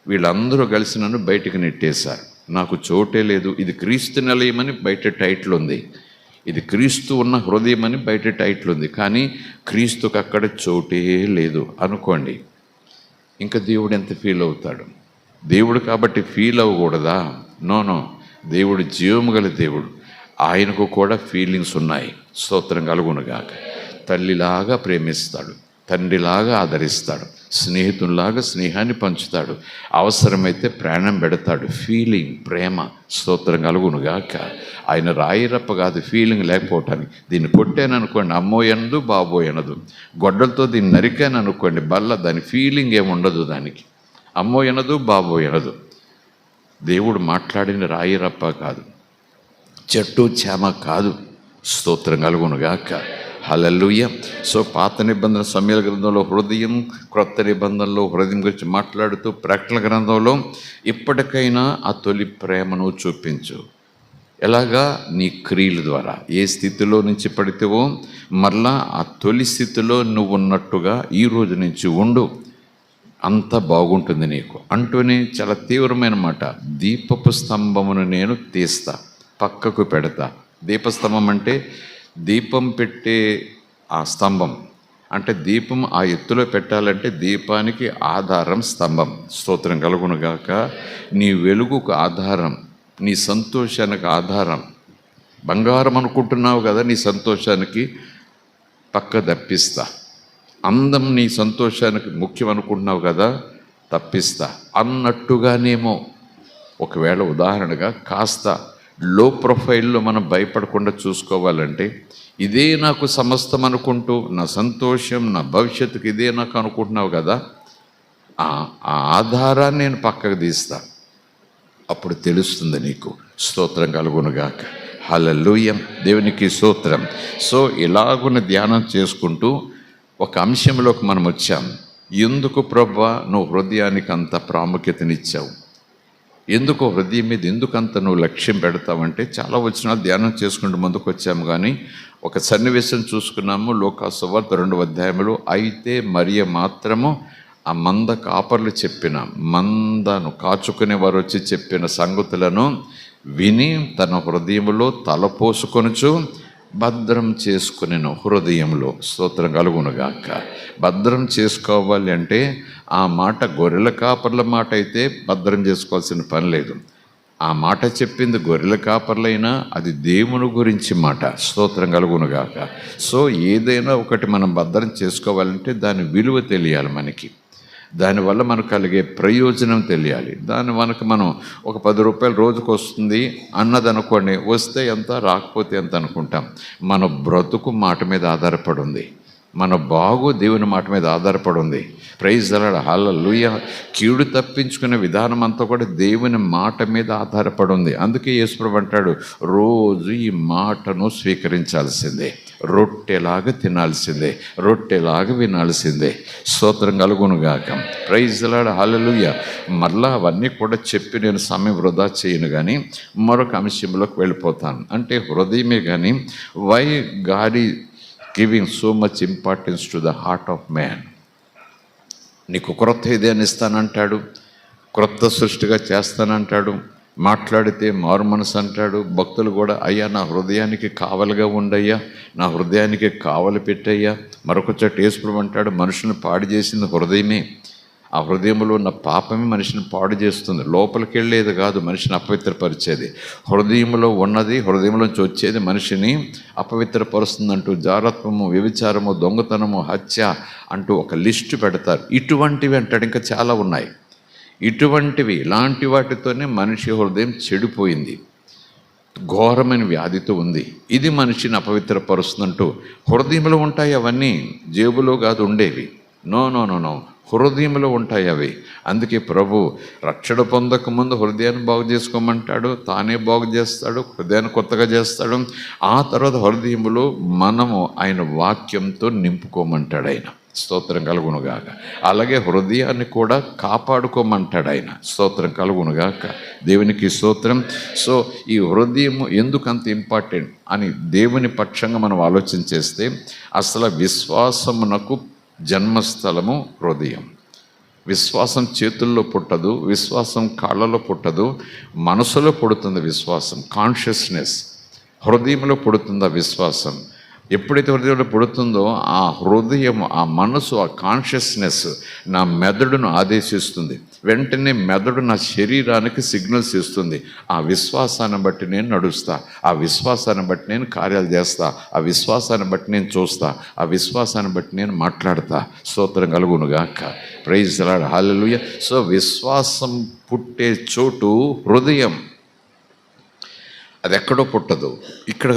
వీళ్ళందరూ కలిసి నన్ను బయటికి నెట్టేశారు, నాకు చోటే లేదు. ఇది క్రీస్తు నిలయమని బయట టైటిల్ ఉంది, ఇది క్రీస్తు ఉన్న హృదయం అని బయట టైటిల్ ఉంది, కానీ క్రీస్తుకు అక్కడ చోటే లేదు అనుకోండి. ఇంకా దేవుడు ఎంత ఫీల్ అవుతాడు? దేవుడు కాబట్టి ఫీల్ అవ్వకూడదా? నో. దేవుడు జీవము గల దేవుడు, ఆయనకు కూడా ఫీలింగ్స్ ఉన్నాయి. స్తోత్రం కలుగునుగాక. తల్లిలాగా ప్రేమిస్తాడు, తండ్రిలాగా ఆదరిస్తాడు, స్నేహితుల్లాగా స్నేహాన్ని పంచుతాడు, అవసరమైతే ప్రాణం పెడతాడు. ఫీలింగ్, ప్రేమ. స్తోత్రం కలుగునుగాక. ఆయన రాయిరప్ప కాదు ఫీలింగ్ లేకపోవటానికి. దీన్ని కొట్టాను అనుకోండి, అమ్మో అనదు, బాబో అనదు. గొడ్డలతో దీన్ని నరికాను అనుకోండి, బల్ల దాని ఫీలింగ్ ఏముండదు, దానికి అమ్మో అనదు, బాబో అనదు. దేవుడు మాట్లాడిన రాయిరప్ప కాదు, చెట్టు చేమ కాదు. స్తోత్రం కలుగునుగాక. హల్లెలూయా. సో పాత నిబంధన సమయాల గ్రంథంలో హృదయం, క్రొత్త నిబంధనలో హృదయం గురించి మాట్లాడుతూ ప్రకటన గ్రంథంలో ఇప్పటికైనా ఆ తొలి ప్రేమను చూపించు. ఎలాగా? నీ క్రియల ద్వారా. ఏ స్థితిలో నుంచి పడితేవో మరలా ఆ తొలి స్థితిలో నువ్వు ఉన్నట్టుగా ఈ రోజు నుంచి ఉండు, అంత బాగుంటుంది నీకు అంటూనే చాలా తీవ్రమైన మాట. దీపపు స్తంభమును నేను తీస్తా, పక్కకు పెడతా. దీపస్తంభం అంటే దీపం పెట్టే ఆ స్తంభం, అంటే దీపం ఆ ఎత్తులో పెట్టాలంటే దీపానికి ఆధారం స్తంభం. స్తోత్రం కలుగునుగాక. నీ వెలుగుకు ఆధారం, నీ సంతోషానికి ఆధారం. బంగారం అనుకుంటున్నావు కదా, నీ సంతోషానికి పక్క తప్పిస్తా. అందం నీ సంతోషానికి ముఖ్యం అనుకుంటున్నావు కదా, తప్పిస్తా అన్నట్టుగానేమో. ఒకవేళ ఉదాహరణగా కాస్త లో ప్రొఫైల్లో మనం భయపడకుండా చూసుకోవాలంటే, ఇదే నాకు సమస్తం అనుకుంటూ, నా సంతోషం, నా భవిష్యత్తుకి ఇదే నాకు అనుకుంటున్నావు కదా, ఆ ఆధారాన్ని నేను పక్కకు తీస్తా. అప్పుడు తెలుస్తుంది నీకు. స్తోత్రం కలుగునుగాక. హల్లెలూయా. దేవునికి స్తోత్రం. సో ఇలాగున ధ్యానం చేసుకుంటూ ఒక అంశంలోకి మనం వచ్చాం. ఎందుకు ప్రభువా నువ్వు హృదయానికి అంత ప్రాముఖ్యతనిచ్చావు? ఎందుకు హృదయం మీద ఎందుకంత నువ్వు లక్ష్యం పెడతావంటే, చాలా వచనాలు ధ్యానం చేసుకుంటూ ముందుకు వచ్చాము. కానీ ఒక సన్నివేశం చూసుకున్నాము. లూకాసు సువార్త 2వ అధ్యాయంలో, అయితే మరియ మాత్రము ఆ మంద కాపర్లు చెప్పిన, మందను కాచుకునే వారు వచ్చి చెప్పిన సంగతులను విని తన హృదయంలో తలపోసుకొనుచు భద్రం చేసుకునేను. హృదయంలో. స్తోత్రం కలుగునుగాక. భద్రం చేసుకోవాలి అంటే ఆ మాట గొర్రెల కాపర్ల మాట అయితే భద్రం చేసుకోవాల్సిన పని లేదు. ఆ మాట చెప్పింది గొర్రెల కాపర్లైనా అది దేవుని గురించి మాట. స్తోత్రం కలుగునుగాక. సో ఏదైనా ఒకటి మనం భద్రం చేసుకోవాలంటే దాని విలువ తెలియాలి మనకి, దానివల్ల మనకు కలిగే ప్రయోజనం తెలియాలి. దాని మనకు మనం ఒక 10 రూపాయలు రోజుకు వస్తుంది అన్నది అనుకోండి, వస్తే ఎంత రాకపోతే ఎంత అనుకుంటాం. మన బ్రతుకు మాట మీద ఆధారపడి ఉంది, మన బాగు దేవుని మాట మీద ఆధారపడి ఉంది. Praise the Lord. హల్లెలూయా. కీడు తప్పించుకునే విధానం అంతా కూడా దేవుని మాట మీద ఆధారపడి ఉంది. అందుకే యేసుప్రభువు అంటాడు, రోజు ఈ మాటను స్వీకరించాల్సిందే, రొట్టెలాగా తినాల్సిందే, రొట్టెలాగా వినాల్సిందే. స్తోత్రం కలుగునుగాక. Praise the Lord. హల్లెలూయా. మరలా అవన్నీ కూడా చెప్పి నేను సమయం వృధా చేయను, కానీ మరొక అంశంలోకి వెళ్ళిపోతాను. అంటే హృదయమే. కానీ why God is giving so much importance to the heart of man. నీకు క్రొత్త హృదయాన్ని ఇస్తానంటాడు, క్రొత్త సృష్టిగా చేస్తానంటాడు, మాట్లాడితే మారు మనసు అంటాడు. భక్తులు కూడా, అయ్యా నా హృదయానికి కావలిగా ఉండయ్యా, నా హృదయానికి కావలి పెట్టయ్యా. మరొక చోట యేసుప్రభువు అంటాడు, మనుషుని పాడు చేసింది హృదయమే, ఆ హృదయంలో ఉన్న పాపమే మనిషిని పాడు చేస్తుంది. లోపలికి వెళ్ళేది కాదు మనిషిని అపవిత్రపరిచేది, హృదయంలో ఉన్నది, హృదయంలోంచి వచ్చేది మనిషిని అపవిత్రపరుస్తుందంటూ జారత్వము, వ్యభిచారము, దొంగతనము, హత్య అంటూ ఒక లిస్టు పెడతారు. ఇటువంటివి అంటాడు, ఇంకా చాలా ఉన్నాయి. ఇటువంటివి, ఇలాంటి వాటితోనే మనిషి హృదయం చెడిపోయింది, ఘోరమైన వ్యాధితో ఉంది. ఇది మనిషిని అపవిత్రపరుస్తుందంటూ హృదయంలో ఉంటాయి అవన్నీ, జేబులో కాదు ఉండేవి. నో నో నో నో హృదయంలో ఉంటాయి అవి. అందుకే ప్రభు రక్షణ పొందక ముందు హృదయాన్ని బాగు చేసుకోమంటాడు, తానే బాగు చేస్తాడు, హృదయాన్ని కొత్తగా చేస్తాడు. ఆ తర్వాత హృదయంలో మనము ఆయన వాక్యంతో నింపుకోమంటాడు ఆయన. స్తోత్రం కలుగునుగాక. అలాగే హృదయాన్ని కూడా కాపాడుకోమంటాడు ఆయన. స్తోత్రం కలుగునుగాక. దేవునికి స్తోత్రం. సో ఈ హృదయం ఎందుకు అంత ఇంపార్టెంట్ అని దేవుని పక్షంగా మనం ఆలోచన చేస్తే, అసలు విశ్వాసమునకు జన్మస్థలము హృదయం. విశ్వాసం చేతుల్లో పుట్టదు, విశ్వాసం కాళ్ళలో పుట్టదు, మనసులో పుడుతుంది విశ్వాసం. కాన్షియస్నెస్ హృదయంలో పుడుతుంది ఆ విశ్వాసం. ఎప్పుడైతే హృదయంలో పుడుతుందో ఆ హృదయం, ఆ మనసు, ఆ కాన్షియస్నెస్ నా మెదడును ఆదేశిస్తుంది. వెంటనే మెదడు నా శరీరానికి సిగ్నల్స్ ఇస్తుంది. ఆ విశ్వాసాన్ని బట్టి నేను నడుస్తా, ఆ విశ్వాసాన్ని బట్టి నేను కార్యాలు చేస్తా, ఆ విశ్వాసాన్ని బట్టి నేను చూస్తా, ఆ విశ్వాసాన్ని బట్టి నేను మాట్లాడతా. స్తోత్రం కలుగునుగాక. Praise the Lord. Hallelujah. So విశ్వాసం పుట్టే చోటు హృదయం. అది ఎక్కడో పుట్టదు, ఇక్కడ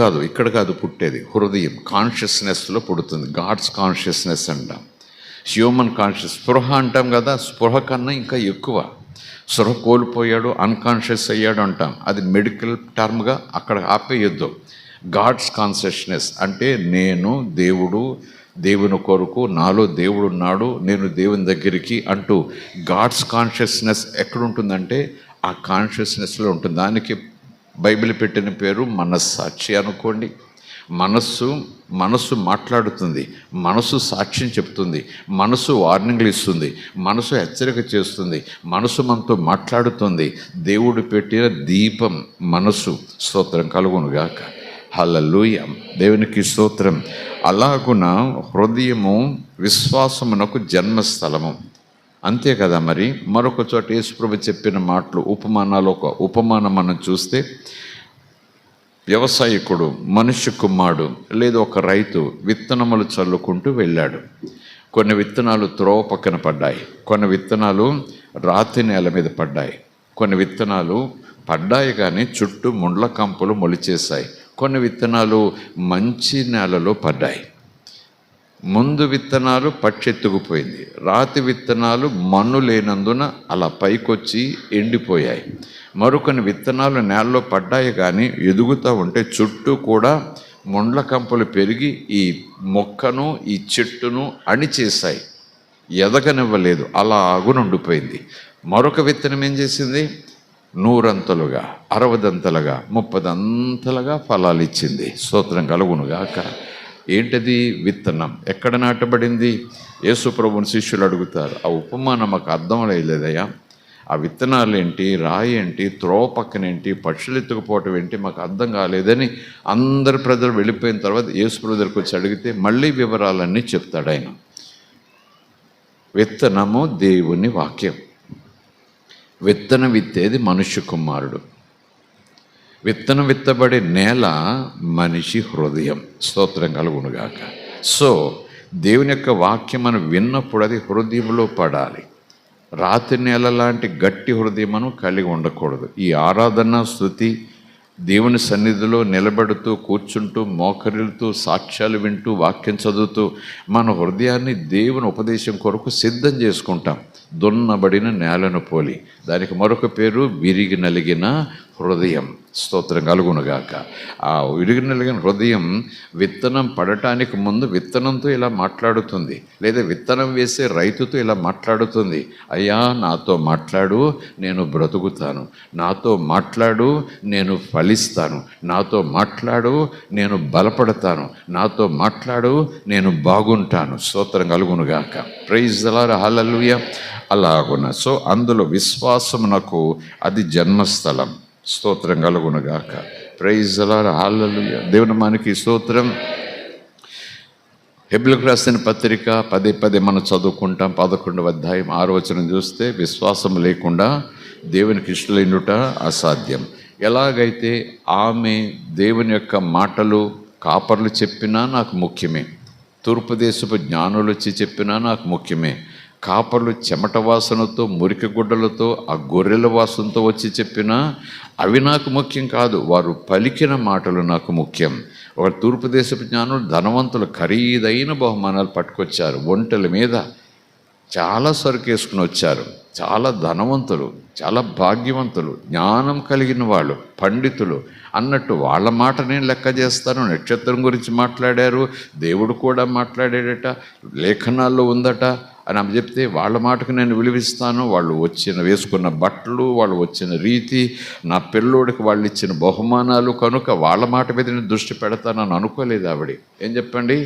కాదు పుట్టేది హృదయం. కాన్షియస్నెస్లో పుడుతుంది. గాడ్స్ కాన్షియస్నెస్ అంటాం, హ్యూమన్ కాన్షియస్. స్పృహ అంటాం కదా, స్పృహ కన్నా ఇంకా ఎక్కువ. స్పృహ కోల్పోయాడు, అన్కాన్షియస్ అయ్యాడు అంటాం. అది మెడికల్ టర్మ్గా అక్కడ ఆపేయొద్దు. గాడ్స్ కాన్షియస్నెస్ అంటే నేను దేవుని కొరకు, నాలో దేవుడు ఉన్నాడు, నేను దేవుని దగ్గరికి అంటూ గాడ్స్ కాన్షియస్నెస్ ఎక్కడుంటుందంటే ఆ కాన్షియస్నెస్లో ఉంటుంది. దానికి బైబిల్ పెట్టిన పేరు మనస్సాక్షి అనుకోండి. మనస్సు మాట్లాడుతుంది, మనసు సాక్ష్యం చెప్తుంది, మనసు వార్నింగ్లు ఇస్తుంది, మనసు హెచ్చరిక చేస్తుంది, మనసు మనతో మాట్లాడుతుంది. దేవుడు పెట్టిన దీపం మనసు. స్తోత్రం కలుగునుగాక. హల్లెలూయా. దేవునికి స్తోత్రం. అలాగున హృదయము విశ్వాసమునకు జన్మస్థలము. అంతే కదా. మరి మరొక చోట యేసుప్రభు చెప్పిన మాటలు, ఉపమానాలు. ఒక ఉపమానం మనం చూస్తే, వ్యవసాయకుడు, మనుష్య కుమారుడు లేదా ఒక రైతు విత్తనములు చల్లుకుంటూ వెళ్ళాడు. కొన్ని విత్తనాలు త్రోవ పక్కన పడ్డాయి, కొన్ని విత్తనాలు రాతి నేల మీద పడ్డాయి, కొన్ని విత్తనాలు పడ్డాయి కానీ చుట్టూ ముండ్ల కంపులు మొలిచేశాయి, కొన్ని విత్తనాలు మంచి నేలలో పడ్డాయి. ముందు విత్తనాలు పక్షెత్తుకుపోయింది, రాతి విత్తనాలు మన్ను లేనందున అలా పైకొచ్చి ఎండిపోయాయి. మరికొన్ని విత్తనాలు నేలలో పడ్డాయి కానీ ఎదుగుతూ ఉంటే చుట్టూ కూడా ముండ్ల కంపలు పెరిగి ఈ మొక్కను, ఈ చెట్టును అణిచేశాయి, ఎదగనివ్వలేదు, అలా ఆగునుండిపోయింది. మరొక విత్తనం ఏం చేసింది? 100 అంతలుగా, 60 అంతలుగా, 30 అంతలుగా ఫలాలు ఇచ్చింది. స్తోత్రం కలుగునుగాక. ఏంటది? విత్తనం. ఎక్కడ నాటబడింది? యేసు ప్రభువుని శిష్యులు అడుగుతారు, ఆ ఉపమానం మాకు అర్థం లేదయ్యా, ఆ విత్తనాలు ఏంటి, రాయి ఏంటి, త్రోవ పక్కనేంటి, పక్షులు ఎత్తుకుపోవటం ఏంటి, మాకు అర్థం కాలేదని అందరు ప్రజలు వెళ్ళిపోయిన తర్వాత యేసు ప్రభు దగ్గరికి వచ్చి అడిగితే మళ్ళీ వివరాలన్నీ చెప్తాడు ఆయన. విత్తనము దేవుని వాక్యం, విత్తనం విత్తేది మనుష్య కుమారుడు, విత్తనం విత్తబడే నేల మనిషి హృదయం. స్తోత్రం కలుగునుగాక. సో దేవుని యొక్క వాక్యం మనం విన్నప్పుడు అది హృదయంలో పడాలి. రాతి నేల లాంటి గట్టి హృదయం మనం కలిగి ఉండకూడదు. ఈ ఆరాధన, స్తుతి, దేవుని సన్నిధిలో నిలబడుతూ, కూర్చుంటూ, మోకరిల్లుతూ, సాక్ష్యాలు వింటూ, వాక్యం చదువుతూ మన హృదయాన్ని దేవుని ఉపదేశం కొరకు సిద్ధం చేసుకుంటాం. దున్నబడిన నేలను పోలి. దానికి మరొక పేరు విరిగి నలిగిన హృదయం. స్తోత్రం కలుగునుగాక. ఆ విరిగి నలిగిన హృదయం విత్తనం పడటానికి ముందు విత్తనంతో ఇలా మాట్లాడుతుంది, లేదా విత్తనం వేసే రైతుతో ఇలా మాట్లాడుతుంది. అయ్యా, నాతో మాట్లాడు, నేను బ్రతుకుతాను. నాతో మాట్లాడు, నేను ఫలిస్తాను. నాతో మాట్లాడు, నేను బలపడతాను. నాతో మాట్లాడు, నేను బాగుంటాను. స్తోత్రం కలుగునుగాక. Praise the Lord. హల్లెలూయా. అలాగున. సో అందులో విశ్వాసమునకు అది జన్మస్థలం. స్తోత్రం కలుగునుగాక. Praise the Lord. హల్లెలూయా. దేవుని మనకి స్తోత్రం. హెబ్రీయులకు రాసిన పత్రిక 10 మనం చదువుకుంటాం. 11వ అధ్యాయం 6వ వచనం చూస్తే, విశ్వాసం లేకుండా దేవునికి ఇష్టలైనట అసాధ్యం. ఎలాగైతే ఆమె దేవుని యొక్క మాటలు కాపర్లు చెప్పినా నాకు ముఖ్యమే, తూర్పు దేశపు జ్ఞానులు వచ్చి చెప్పినా నాకు ముఖ్యమే, కాపర్లు చెమట వాసనతో, మురికి గుడ్డలతో, ఆ గొర్రెల వాసనతో వచ్చి చెప్పినా అవి నాకు ముఖ్యం కాదు. వారు పలికిన మాటలు నాకు ముఖ్యం. ఒక తూర్పు దేశపు జ్ఞానులు, ధనవంతులు ఖరీదైన బహుమానాలు పట్టుకొచ్చారు. ఒంటెల మీద చాలా సరుకు వేసుకుని వచ్చారు. చాలా ధనవంతులు, చాలా భాగ్యవంతులు, జ్ఞానం కలిగిన వాళ్ళు, పండితులు అన్నట్టు వాళ్ళ మాట నేను లెక్క చేస్తాను. నక్షత్రం గురించి మాట్లాడారు, దేవుడు కూడా మాట్లాడాడట, లేఖనాల్లో ఉందట అని చెప్తే వాళ్ళ మాటకు నేను విలువిస్తాను. వాళ్ళు వేసుకున్న బట్టలు, వాళ్ళు వచ్చిన రీతి, నా పిల్లోడికి వాళ్ళు ఇచ్చిన బహుమానాలు కనుక వాళ్ళ మాట మీద నేను దృష్టి పెడతానని అనుకోలేదు ఆవిడ. ఏం చెప్పండి,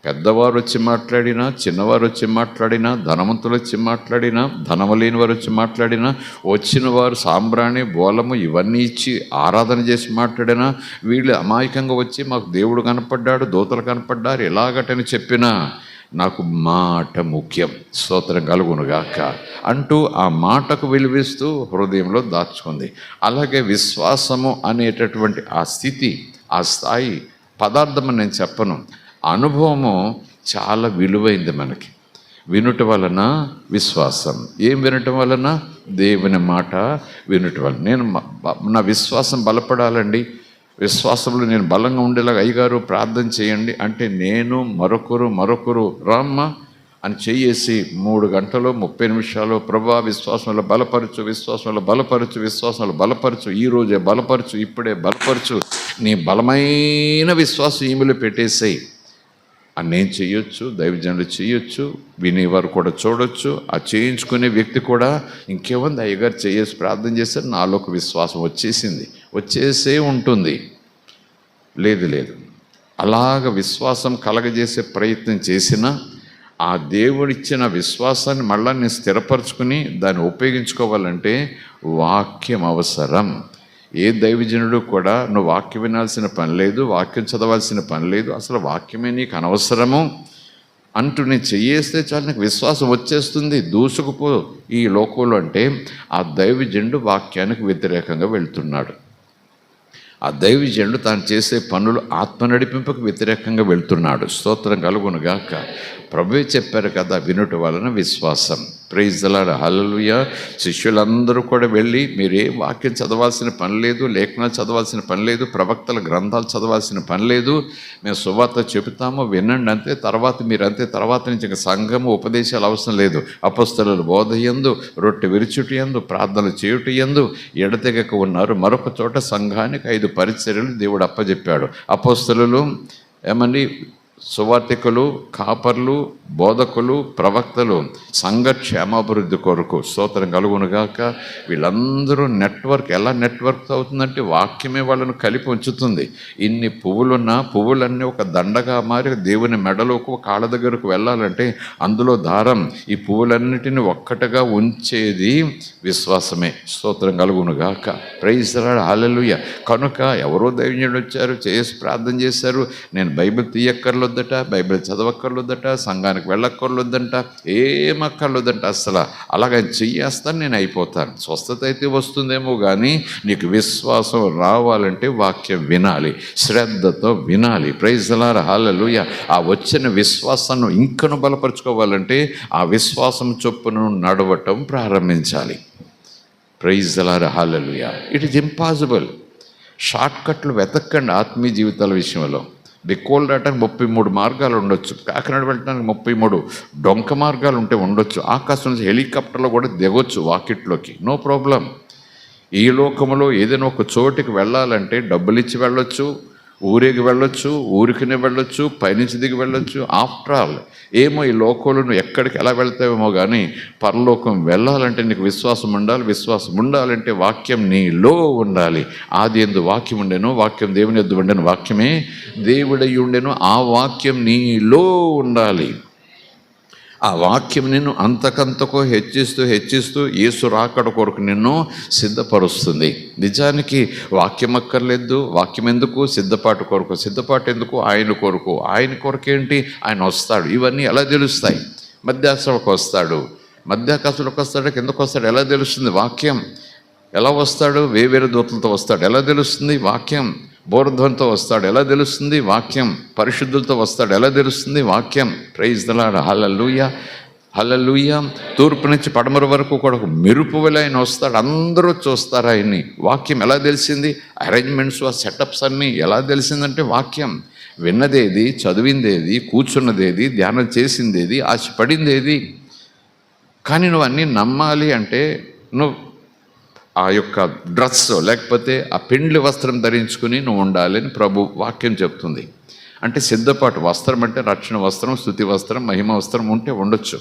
పెద్దవారు వచ్చి మాట్లాడినా, చిన్నవారు వచ్చి మాట్లాడినా, ధనవంతులు వచ్చి మాట్లాడినా, ధనము లేని వారు వచ్చి మాట్లాడినా, వచ్చిన వారు సాంబ్రాణి బోలము ఇవన్నీ ఇచ్చి ఆరాధన చేసి మాట్లాడినా, వీళ్ళు అమాయకంగా వచ్చి మాకు దేవుడు కనపడ్డాడు, దూతలు కనపడ్డారు ఎలాగటని చెప్పినా నాకు మాట ముఖ్యం, స్తోత్రం కలుగునుగాక అంటూ ఆ మాటకు విలువిస్తూ హృదయంలో దాచుకుంది. అలాగే విశ్వాసము అనేటటువంటి ఆ స్థితి, ఆ స్థాయి పదార్థం నేను చెప్పను, అనుభవము చాలా విలువైంది మనకి. వినుట వలన విశ్వాసం. ఏం వినటం వలన? దేవుని మాట వినుట వలన. నేను నా విశ్వాసం బలపడాలండి, విశ్వాసంలో నేను బలంగా ఉండేలాగా అయ్యగారు ప్రార్థన చేయండి అంటే నేను మరొకరు రామ్మ అని చేసి 3 గంటలు 30 నిమిషాలు ప్రభా విశ్వాసంలో బలపరచు, ఈరోజే బలపరచు, ఇప్పుడే బలపరచు, నీ బలమైన విశ్వాసం ఈమెలో పెట్టేసేయి అని నేను చేయొచ్చు, దైవజనులు చేయొచ్చు, వినేవారు కూడా చూడొచ్చు. ఆ చేయించుకునే వ్యక్తి కూడా ఇంకేముంది అయ్యగారు చేసి ప్రార్థన చేస్తారు, నాలోకి విశ్వాసం వచ్చేసే ఉంటుంది. లేదు అలాగ విశ్వాసం కలగజేసే ప్రయత్నం చేసినా ఆ దేవుడిచ్చిన విశ్వాసాన్ని మళ్ళా నేను స్థిరపరచుకుని దాన్ని ఉపయోగించుకోవాలంటే వాక్యం అవసరం. ఏ దైవజనుడు కూడా నువ్వు వాక్యం వినాల్సిన పని లేదు, వాక్యం చదవాల్సిన పని లేదు, అసలు వాక్యమే నీకు అనవసరము అంటూ నేను చేస్తే చాలు నీకు విశ్వాసం వచ్చేస్తుంది, దూసుకుపో ఈ లోకంలో అంటే ఆ దైవజనుడు వాక్యానికి వ్యతిరేకంగా వెళ్తున్నాడు. ఆ దైవజనుడు తాను చేసే పనులు ఆత్మ నడిపింపుకు వ్యతిరేకంగా వెళ్తున్నాడు. స్తోత్రం కలుగునుగాక. ప్రభువే చెప్పారు కదా, వినుట వలన విశ్వాసం. ప్రైజ్ ది లార్డ్, హల్లెలూయా. శిష్యులందరూ కూడా వెళ్ళి మీరే వాక్యం చదవాల్సిన పని లేదు, లేఖనాలు చదవాల్సిన పని లేదు, ప్రవక్తల గ్రంథాలు చదవాల్సిన పని లేదు, మేము సువార్త చెబుతాము వినండి అంతే, తర్వాత నుంచి ఇంకా సంఘము ఉపదేశాలు అవసరం లేదు. అపొస్తలులు బోధ యందు, రొట్టె విరుచుట యందు, ప్రార్థనలు చేయుట యందు ఎడతెగక ఉన్నారు. మరొక చోట సంఘానికి 5 పరిచర్యలు దేవుడు అప్పచెప్పాడు. అపొస్తలులు ఏమని, సువార్తికులు, కాపర్లు, బోధకులు, ప్రవక్తలు సంఘ క్షేమాభివృద్ధి కొరకు. స్తోత్రం కలుగునుగాక. వీళ్ళందరూ ఎలా నెట్వర్క్ అవుతుందంటే వాక్యమే వాళ్ళను కలిపి ఉంచుతుంది. ఇన్ని పువ్వులన్నీ ఒక దండగా మారి దేవుని మెడలోకి కాళ్ళ దగ్గరకు వెళ్ళాలంటే అందులో దారం, ఈ పువ్వులన్నిటిని ఒక్కటగా ఉంచేది విశ్వాసమే. స్తోత్రం కలుగునుగాక. ప్రైజ్ ది లార్డ్, హల్లెలూయా. కనుక ఎవరో దైవజనుడు వచ్చారు, చేసి ప్రార్థన చేశారు, నేను బైబిల్ తీయక్కర్లొద్దట, బైబిల్ చదవక్కర్లొద్దట, సంఘానికి వెళ్ళక్కర్లొద్దంట, ఏమక్కర్లొద్దంట, అసలు అలాగ చెయ్యేస్తాను, నేను అయిపోతాను. స్వస్థత అయితే వస్తుందేమో కానీ నీకు విశ్వాసం రావాలంటే వాక్యం వినాలి, శ్రద్ధతో వినాలి. ప్రైజ్ ది లార్డ్, హల్లెలూయా. ఆ వచ్చిన విశ్వాసాన్ని ఇంకను బలపరుచుకోవాలంటే ఆ విశ్వాసం చొప్పున నడవటం ప్రారంభించాలి. ప్రైజ్ ది లార్డ్, హల్లెలూయా. It is impossible. షార్ట్కట్లు వెతక్కండి ఆత్మీయ జీవితాల విషయంలో. బిక్కోలు రావడానికి 33 మార్గాలు ఉండొచ్చు, కాకినాడ వెళ్ళడానికి 33 డొంక మార్గాలు ఉండొచ్చు, ఆకాశం నుంచి హెలికాప్టర్లో కూడా దిగొచ్చు వాకిట్లోకి, నో ప్రాబ్లం. ఈ లోకంలో ఏదైనా ఒక చోటికి వెళ్ళాలంటే డబ్బులు ఇచ్చి వెళ్ళొచ్చు, ఊరికి వెళ్ళొచ్చు, ఊరికినే వెళ్ళొచ్చు, పైనుంచి దిగి వెళ్ళొచ్చు. ఆఫ్టర్ ఆల్ ఏమో ఈ లోకంలో నువ్వు ఎక్కడికి ఎలా వెళ్తావేమో కానీ పరలోకం వెళ్ళాలంటే నీకు విశ్వాసం ఉండాలి. విశ్వాసం ఉండాలంటే వాక్యం నీలో ఉండాలి. ఆది యందు వాక్యం ఉండెను, వాక్యం దేవుని యొద్ద ఉండెను, వాక్యమే దేవుడై ఉండెను. ఆ వాక్యం నీలో ఉండాలి. ఆ వాక్యం నిన్ను అంతకంతకో హెచ్చిస్తూ యేసు రాకడ కొరకు నిన్ను సిద్ధపరుస్తుంది. నిజానికి వాక్యం అక్కర్లేదు. వాక్యం ఎందుకు? సిద్ధపాటు కొరకు. సిద్ధపాటు ఎందుకు? ఆయన కొరకు. ఆయన కొరకేంటి? ఆయన వస్తాడు. ఇవన్నీ ఎలా తెలుస్తాయి? మధ్యాకాశంలోకి వస్తాడు, కిందకు వస్తాడు, ఎలా తెలుస్తుంది? వాక్యం. ఎలా వస్తాడు? వేవేరు దూతలతో వస్తాడు, ఎలా తెలుస్తుంది? వాక్యం. బోరధ్వనితో వస్తాడు, ఎలా తెలుస్తుంది? వాక్యం. పరిశుద్ధులతో వస్తాడు, ఎలా తెలుస్తుంది? వాక్యం. ప్రైజ్ ది లార్డ్, హల్లెలూయా, హల్లెలూయా. తూర్పు నుంచి పడమర వరకు కూడా ఒక మెరుపు వలె ఆయన వస్తాడు, అందరూ చూస్తారు ఆయన్ని. వాక్యం ఎలా తెలిసింది? అరేంజ్మెంట్స్, ఆ సెటప్స్ అన్నీ ఎలా తెలిసిందంటే వాక్యం. విన్నదేది, చదివిందేది, కూర్చున్నదేది, ధ్యానం చేసిందేది, ఆశపడిందేది. కానీ నువ్వు అన్నీ నమ్మాలి అంటే నువ్వు ఆ యొక్క డ్రెస్ లేకపోతే ఆ పెండ్లి వస్త్రం ధరించుకుని నువ్వు ఉండాలి అని ప్రభు వాక్యం చెప్తుంది. అంటే సిద్ధపాటు వస్త్రం అంటే రక్షణ వస్త్రం, స్తుతి వస్త్రం, మహిమ వస్త్రం ఉంటే ఉండొచ్చు.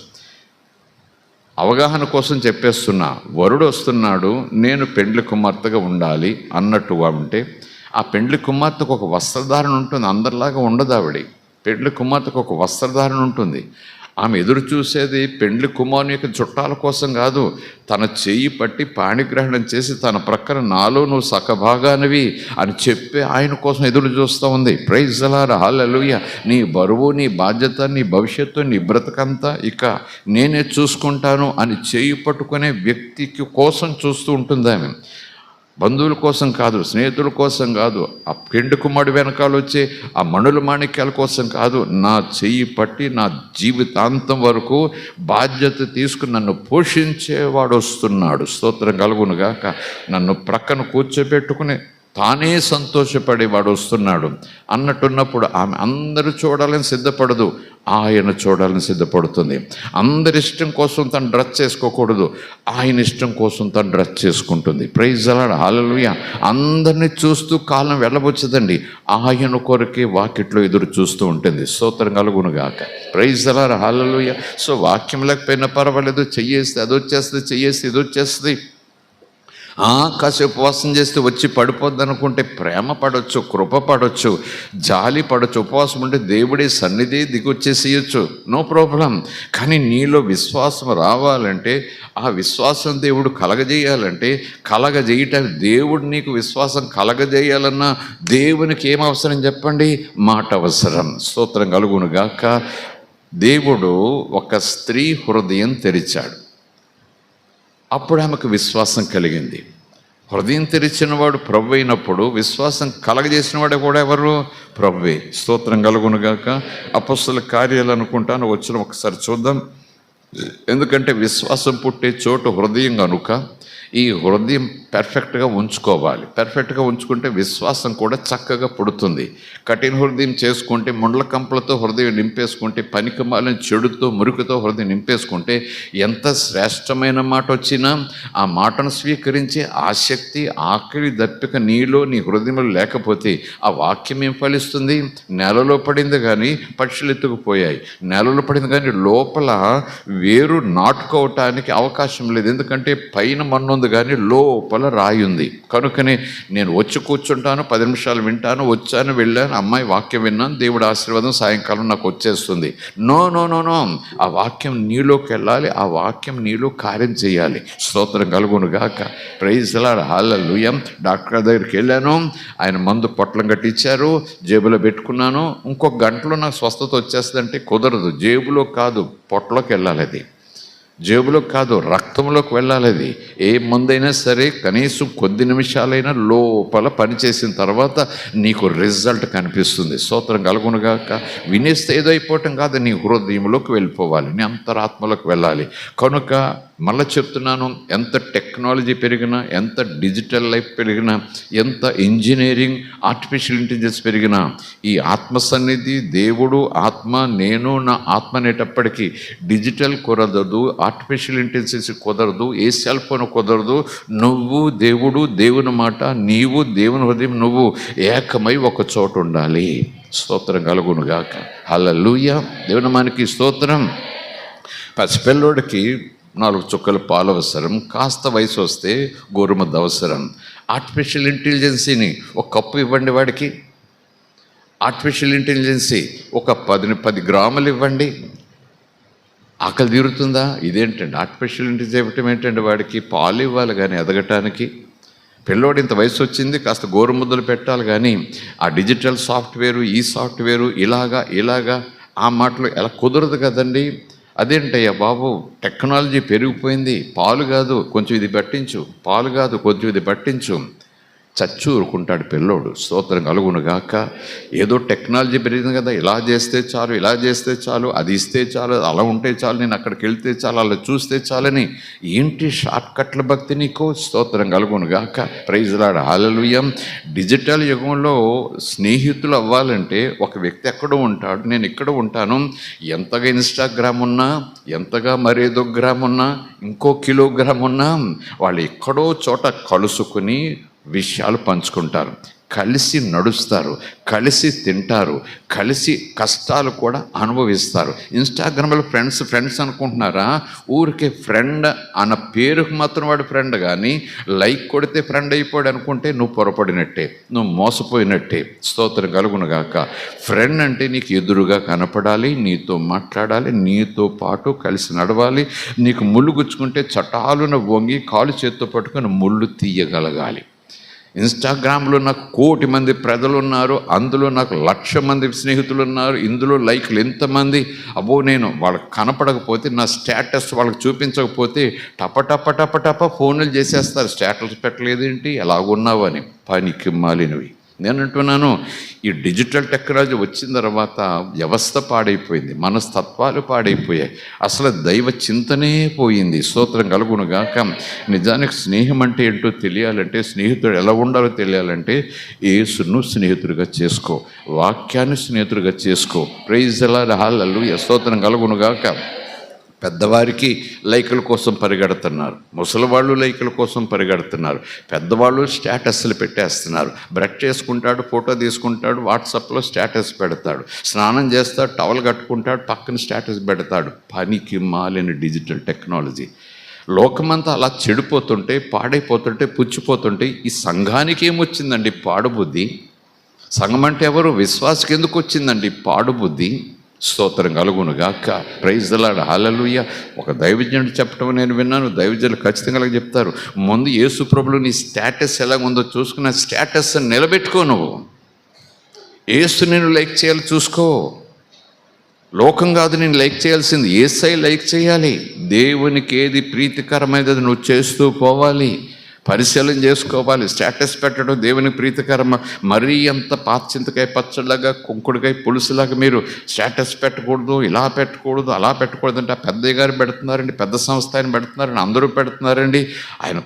అవగాహన కోసం చెప్పేస్తున్నా, వరుడు వస్తున్నాడు, నేను పెండ్లి కుమార్తెగా ఉండాలి అన్నట్టుగా ఉంటే ఆ పెండ్లి కుమార్తెకు ఒక వస్త్రధారణ ఉంటుంది. అందరిలాగా ఉండదు ఆవిడ. పెండ్లి కుమార్తెకు ఒక వస్త్రధారణ ఉంటుంది. ఆమె ఎదురు చూసేది పెండ్లి కుమారుని యొక్క చుట్టాల కోసం కాదు, తన చెయ్యి పట్టి పాణిగ్రహణం చేసి తన ప్రక్కన నాలో నువ్వు సకభాగానివి అని చెప్పి ఆయన కోసం ఎదురు చూస్తూ ఉంది. ప్రైజ్ ది లార్డ్, హల్లెలూయా. నీ బరువు, నీ బాధ్యత, నీ భవిష్యత్తు, నీ బ్రతకంతా ఇక నేనే చూసుకుంటాను అని చెయ్యి పట్టుకునే వ్యక్తికి కోసం చూస్తూ ఉంటుంది ఆమె. బంధువుల కోసం కాదు, స్నేహితుల కోసం కాదు, ఆ పెండు కుమారుడు వెనకాల వచ్చే ఆ మణుల మాణిక్యాల కోసం కాదు, నా చెయ్యి పట్టి నా జీవితాంతం వరకు బాధ్యత తీసుకుని నన్ను పోషించేవాడు వస్తున్నాడు. స్తోత్రం కలుగునుగాక. నన్ను ప్రక్కన కూర్చోబెట్టుకుని తానే సంతోషపడేవాడు వస్తున్నాడు అన్నట్టున్నప్పుడు ఆమె అందరూ చూడాలని సిద్ధపడదు, ఆయన చూడాలని సిద్ధపడుతుంది. అందరి ఇష్టం కోసం తను డ్రెస్ చేసుకోకూడదు, ఆయన ఇష్టం కోసం తను డ్రెస్ చేసుకుంటుంది. ప్రైజ్ ది లార్డ్, హల్లెలూయా. అందరినీ చూస్తూ కాలం వెళ్ళబోచ్చదండి, ఆయన కొరకే వాకిట్లో ఎదురు చూస్తూ ఉంటుంది. స్తోత్రం కలుగునుగాక. Praise the Lord, hallelujah. So వాక్యం లేకపోయినా పర్వాలేదు, చెయ్యేస్తే అది వచ్చేస్తుంది, చెయ్యేస్తే ఇది వచ్చేస్తుంది. కాసేపు ఉపవాసం చేస్తే వచ్చి పడిపోద్ది అనుకుంటే ప్రేమ పడవచ్చు, కృప పడవచ్చు, జాలి పడవచ్చు. ఉపవాసం ఉంటే దేవుడే సన్నిధి దిగొచ్చేసేయచ్చు, నో ప్రాబ్లం. కానీ నీలో విశ్వాసం రావాలంటే, ఆ విశ్వాసం దేవుడు కలగజేయటం దేవుడు నీకు విశ్వాసం కలగజేయాలన్నా దేవునికి ఏం అవసరం చెప్పండి? మాట అవసరం. స్తోత్రం కలుగునుగాక. దేవుడు ఒక స్త్రీ హృదయం తెరిచాడు, అప్పుడు ఆమెకు విశ్వాసం కలిగింది. హృదయం తెరిచినవాడు ప్రభు అయినప్పుడు విశ్వాసం కలగజేసిన వాడు కూడా ఎవరు? ప్రభువే. స్తోత్రం కలుగునుగాక. అపొస్తలుల కార్యాలు అనుకుంటాను, వచ్చిన ఒకసారి చూద్దాం. ఎందుకంటే విశ్వాసం పుట్టే చోటు హృదయం కనుక ఈ హృదయం పెర్ఫెక్ట్గా ఉంచుకోవాలి. పెర్ఫెక్ట్గా ఉంచుకుంటే విశ్వాసం కూడా చక్కగా పుడుతుంది. కఠిన హృదయం చేసుకుంటే, ముండ్ల కంపలతో హృదయం నింపేసుకుంటే, పనికిమాలిన చెడుతో మురికితో హృదయం నింపేసుకుంటే ఎంత శ్రేష్టమైన మాట వచ్చినా ఆ మాటను స్వీకరించే ఆసక్తి, ఆకలి, దప్పిక నీలో నీ హృదయంలో లేకపోతే ఆ వాక్యం ఏం ఫలిస్తుంది? నేలలో పడింది కానీ పక్షులు ఎత్తుకుపోయాయి, నేలలో పడింది కానీ లోపల వేరు నాటుకోవటానికి అవకాశం లేదు. ఎందుకంటే పైన మన్ను ఉంది కానీ లోపల రాయి ఉంది. కనుకనే నేను వచ్చి కూర్చుంటాను, 10 నిమిషాలు వింటాను, వచ్చాను, వెళ్ళాను, అమ్మాయి వాక్యం విన్నాను, దేవుడి ఆశీర్వాదం సాయంకాలం నాకు వచ్చేస్తుంది. నో నో నో నో ఆ వాక్యం నీలోకి వెళ్ళాలి, ఆ వాక్యం నీలో కార్యం చేయాలి. స్తోత్రం కలుగునుగాక. Praise the Lord, hallelujah. Doctor దగ్గరికి వెళ్ళాను, ఆయన మందు పొట్లం కట్టించారు, జేబులో పెట్టుకున్నాను. ఇంకొక గంటలో నాకు స్వస్థత వచ్చేస్తుందంటే కుదరదు. జేబులో కాదు, పొట్టలోకి వెళ్ళాలి. అది జేబులో కాదు, రక్తంలోకి వెళ్ళాలి. అది ఏ మందైనా సరే కనీసం కొద్ది నిమిషాలైనా లోపల పనిచేసిన తర్వాత నీకు రిజల్ట్ కనిపిస్తుంది. స్తోత్రం కలుగునుగాక. వినేస్తే ఏదో అయిపోవటం కాదు, నీ హృదయంలోకి వెళ్ళిపోవాలి, నీ అంతరాత్మలోకి వెళ్ళాలి. కనుక మళ్ళీ చెప్తున్నాను, ఎంత టెక్నాలజీ పెరిగినా, ఎంత డిజిటల్ లైఫ్ పెరిగినా, ఎంత ఇంజనీరింగ్, ఆర్టిఫిషియల్ ఇంటెలిజెన్స్ పెరిగినా, ఈ ఆత్మ సన్నిధి, దేవుడు ఆత్మ, నేను నా ఆత్మ అనేటప్పటికీ డిజిటల్ కుదరదు, ఆర్టిఫిషియల్ ఇంటెలిజెన్స్ కుదరదు, ఏ సెల్ ఫోన్ కుదరదు. నువ్వు దేవుడు, దేవుని మాట, నీవు దేవుని హృదయం, నువ్వు ఏకమై ఒక చోట ఉండాలి. స్తోత్రం కలుగునుగాక. హల్లెలూయా. దేవుని మనకి స్తోత్రం. పసిపిల్లోడికి 4 చుక్కల పాలు అవసరం, కాస్త వయసు వస్తే గోరుముద్ద అవసరం. ఆర్టిఫిషియల్ ఇంటెలిజెన్సీని ఒక కప్పు ఇవ్వండి వాడికి, ఆర్టిఫిషియల్ ఇంటెలిజెన్సీ ఒక 10 గ్రాములు ఇవ్వండి, ఆకలి తీరుతుందా? ఇదేంటండి ఆర్టిఫిషియల్ ఇంటెలిజెన్స్ ఇవ్వటం ఏంటండి? వాడికి పాలు ఇవ్వాలి కానీ ఎదగటానికి. పిల్లోడు ఇంత వయసు వచ్చింది, కాస్త గోరుముద్దలు పెట్టాలి కానీ ఆ డిజిటల్ సాఫ్ట్వేరు, ఈ సాఫ్ట్వేరు, ఇలాగా ఆ మాటలు ఎలా కుదరదు కదండి. అదేంటయ్యా బాబు, టెక్నాలజీ పెరిగిపోయింది, పాలు కాదు కొంచెం ఇది పట్టించు, పాలు కాదు కొంచెం ఇది పట్టించు. చచ్చి ఊరుకుంటాడు పిల్లోడు. స్తోత్రం కలుగునుగాక. ఏదో టెక్నాలజీ పెరిగింది కదా, ఇలా చేస్తే చాలు, ఇలా చేస్తే చాలు, అది ఇస్తే చాలు, అలా ఉంటే చాలు, నేను అక్కడికి వెళ్తే చాలు, అలా చూస్తే చాలని. ఏంటి షార్ట్ కట్ల భక్తి నీకు? స్తోత్రం కలుగునుగాక. ప్రైజ్ లార్డ్, హల్లెలూయా. డిజిటల్ యుగంలో స్నేహితులు అవ్వాలంటే ఒక వ్యక్తి ఎక్కడో ఉంటాడు, నేను ఇక్కడ ఉంటాను. ఎంతగా ఇన్స్టాగ్రామ్ ఉన్నా, ఎంతగా మరేదో గ్రామ్ ఉన్నా, ఇంకో కిలోగ్రామ్ ఉన్నా, వాళ్ళు ఎక్కడో చోట కలుసుకుని విషయాలు పంచుకుంటారు, కలిసి నడుస్తారు, కలిసి తింటారు, కలిసి కష్టాలు కూడా అనుభవిస్తారు. ఇన్స్టాగ్రామ్లో ఫ్రెండ్స్ అనుకుంటున్నారా? ఊరికే ఫ్రెండ్ అన్న పేరుకు మాత్రం వాడు ఫ్రెండ్, కానీ లైక్ కొడితే ఫ్రెండ్ అయిపోయాడు అనుకుంటే నువ్వు పొరపడినట్టే, నువ్వు మోసపోయినట్టే. స్తోత్రం కలుగునుగాక. ఫ్రెండ్ అంటే నీకు ఎదురుగా కనపడాలి, నీతో మాట్లాడాలి, నీతో పాటు కలిసి నడవాలి. నీకు ముళ్ళు గుచ్చుకుంటే చటాలున వంగి కాలు చేత్తో పట్టుకొని ముళ్ళు తీయగలగాలి. ఇన్స్టాగ్రామ్లో నాకు 1,000,000 మంది ప్రజలు ఉన్నారు, అందులో నాకు 1,00,000 మంది స్నేహితులు ఉన్నారు, ఇందులో లైక్లు ఎంతమంది. అబ్బో, నేను వాళ్ళకి కనపడకపోతే, నా స్టేటస్ వాళ్ళకి చూపించకపోతే టప ఫోన్లు చేసేస్తారు. స్టేటస్ పెట్టలేదేంటి, ఎలాగున్నావు అని. పనికి మాలినవి. నేను అంటున్నాను, ఈ డిజిటల్ టెక్నాలజీ వచ్చిన తర్వాత వ్యవస్థ పాడైపోయింది, మనస్తత్వాలు పాడైపోయాయి, అసలు దైవ చింతనే పోయింది. స్తోత్రం కలుగునుగాక. నిజానికి స్నేహం అంటే ఏంటో తెలియాలంటే, స్నేహితుడు ఎలా ఉండాలో తెలియాలంటే, యేసును స్నేహితుడిగా చేసుకో, వాక్యాన్ని స్నేహితుడిగా చేసుకో. ప్రైజ్ ది లార్డ్, హల్లెలూయా. స్తోత్రం కలుగునుగాక. పెద్దవారికి లైకుల కోసం పరిగెడుతున్నారు, ముసలివాళ్ళు లైకుల కోసం పరిగెడుతున్నారు, పెద్దవాళ్ళు స్టేటస్లు పెట్టేస్తున్నారు. బ్రష్ చేసుకుంటాడు, ఫోటో తీసుకుంటాడు, వాట్సాప్లో స్టేటస్ పెడతాడు, స్నానం చేస్తాడు, టవల్ కట్టుకుంటాడు, పక్కన స్టేటస్ పెడతాడు. పనికి మాలిన డిజిటల్ టెక్నాలజీ. లోకమంతా అలా చెడిపోతుంటే, పాడైపోతుంటే, పుచ్చిపోతుంటే ఈ సంఘానికి ఏమొచ్చిందండి పాడుబుద్ధి? సంఘం అంటే ఎవరు? విశ్వాసకి ఎందుకు వచ్చిందండి పాడుబుద్ధి? స్తోత్రం కలుగునుగాక. ప్రైజ్ ది లార్డ్, హల్లెలూయా. ఒక దైవజనుడు చెప్పడం నేను విన్నాను, దైవజనులు ఖచ్చితంగా చెప్తారు, ముందు యేసు ప్రభువులో నీ స్టేటస్ ఎలా ఉందో చూసుకున్న స్టేటస్ నిలబెట్టుకో. నువ్వు యేసు నేను లైక్ చేయాలి చూసుకో. లోకం కాదు నేను లైక్ చేయాల్సింది, యేసై లైక్ చేయాలి. దేవునికి ఏది ప్రీతికరమైనది నువ్వు చేస్తూ పోవాలి, పరిశీలన చేసుకోవాలి. స్టేటస్ పెట్టడం దేవునికి ప్రీతికరమ. మరీ అంత పాచింతకాయ పచ్చడిలాగా, కుంకుడుకాయ పులుసులాగా మీరు స్టేటస్ పెట్టకూడదు, ఇలా పెట్టకూడదు, అలా పెట్టకూడదు అంటే, ఆ పెద్దయ్య గారు పెడుతున్నారండి, పెద్ద సంస్థ ఆయన పెడుతున్నారండి, అందరూ పెడుతున్నారండి, ఆయన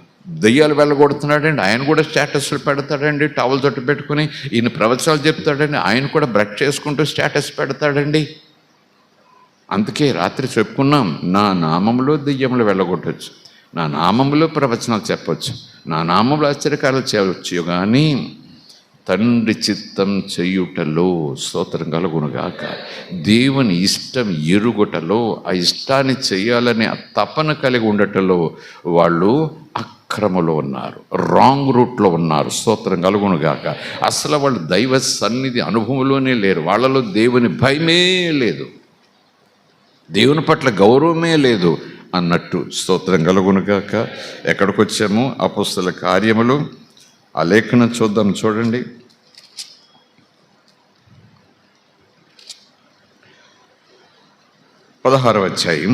దెయ్యాలు వెళ్ళగొడుతున్నాడండి, ఆయన కూడా స్టేటస్లు పెడతాడండి, టవల్ జట్టు పెట్టుకుని. ఈయన ప్రవచనాలు చెప్తాడండి, ఆయన కూడా బ్రష్ చేసుకుంటూ స్టేటస్ పెడతాడండి. అందుకే రాత్రి చెప్పుకున్నాం, నా నామంలో దెయ్యములు వెళ్ళగొట్టచ్చు, నా నామంలో ప్రవచనాలు చెప్పచ్చు, నా నామంలో ఆశ్చర్యకార్యాలు చేయవచ్చు, కానీ తండ్రి చిత్తం చేయుటలో, స్తోత్రం కలుగునుగాక, దేవుని ఇష్టం ఎరుగుటలో, ఆ ఇష్టాన్ని చేయాలనే ఆ తపన కలిగి ఉండటంలో వాళ్ళు అక్రమలో ఉన్నారు, రాంగ్ రూట్లో ఉన్నారు. స్తోత్రం కలుగునుగాక. అసలు వాళ్ళు దైవ సన్నిధి అనుభవంలోనే లేరు, వాళ్ళలో దేవుని భయమే లేదు, దేవుని పట్ల గౌరవమే లేదు అన్నట్టు. స్తోత్రం కలుగునుగాక. ఎక్కడికి వచ్చాము? అపోస్తల కార్యములు, ఆ లేఖనం చూద్దాం. చూడండి, 16వ అధ్యాయం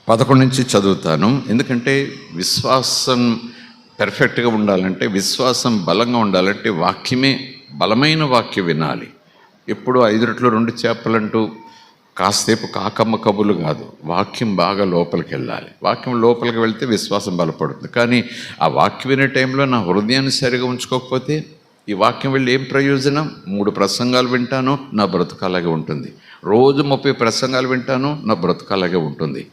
11 నుంచి చదువుతాను. ఎందుకంటే విశ్వాసం పెర్ఫెక్ట్గా ఉండాలంటే, విశ్వాసం బలంగా ఉండాలంటే వాక్యమే, బలమైన వాక్యం వినాలి. ఎప్పుడు 5 రొట్టెలు 2 చేపలంటూ కాసేపు కాకమ్మ కబులు కాదు, వాక్యం బాగా లోపలికి వెళ్ళాలి. వాక్యం లోపలికి వెళ్తే విశ్వాసం బలపడుతుంది. కానీ ఆ వాక్యం వినే టైంలో నా హృదయాన్ని సరిగా ఉంచుకోకపోతే ఈ వాక్యం వెళ్ళి ఏం ప్రయోజనం? 3 ప్రసంగాలు వింటాను, నా బ్రతుకు అలాగే ఉంటుంది. రోజు 30 ప్రసంగాలు వింటాను, నా బ్రతుకు అలాగే ఉంటుంది.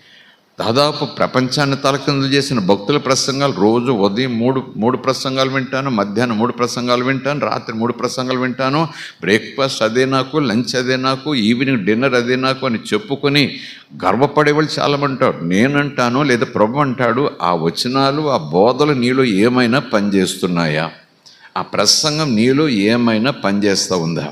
దాదాపు ప్రపంచాన్ని తలకిందులు చేసిన భక్తుల ప్రసంగాలు, రోజు ఉదయం 3 ప్రసంగాలు వింటాను, మధ్యాహ్నం 3 ప్రసంగాలు వింటాను, రాత్రి 3 ప్రసంగాలు వింటాను. బ్రేక్ఫాస్ట్ అదే నాకు, లంచ్ అదే నాకు, ఈవినింగ్ డిన్నర్ అదే నాకు అని చెప్పుకొని గర్వపడేవాళ్ళు చాలామంది ఉంటారు. నేనంటాను, లేదా ప్రభు అంటాడు, ఆ వచనాలు, ఆ బోధలు నీలో ఏమైనా పనిచేస్తున్నాయా? ఆ ప్రసంగం నీలో ఏమైనా పనిచేస్తూ ఉందా?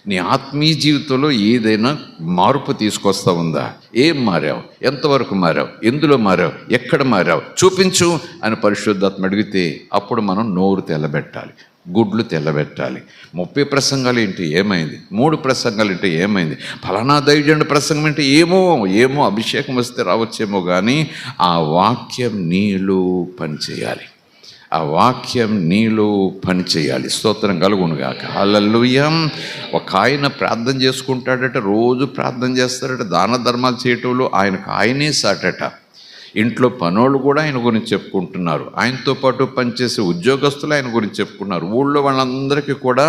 నీ ఆత్మీయ జీవితంలో ఏదైనా మార్పు తీసుకొస్తా ఉందా? ఏం మారావు? ఎంతవరకు మారావు? ఎందులో మారావు? ఎక్కడ మారావు? చూపించు అని పరిశుద్ధాత్మ అడిగితే అప్పుడు మనం నోరు తెల్లబెట్టాలి, గుడ్లు తెల్లబెట్టాలి. 30 ప్రసంగాలు ఏంటి, ఏమైంది? 3 ప్రసంగాలు ఏంటి, ఏమైంది? ఫలానా దైవజనుడి ప్రసంగం ఏంటి, ఏమో అభిషేకం వస్తే రావచ్చేమో, కానీ ఆ వాక్యం నీలో పనిచేయాలి. ఆ వాక్యం నీలో పనిచేయాలి. స్తోత్రం కలుగునుగాక. హల్లెలూయా. ఒక ఆయన ప్రార్థన చేసుకుంటాడట, రోజు ప్రార్థన చేస్తాడట, దాన ధర్మాలు చేయటంలో ఆయనే సాటట. ఇంట్లో పనోళ్ళు కూడా ఆయన గురించి చెప్పుకుంటున్నారు, ఆయనతో పాటు పనిచేసే ఉద్యోగస్తులు ఆయన గురించి చెప్పుకున్నారు. ఊళ్ళో వాళ్ళందరికీ కూడా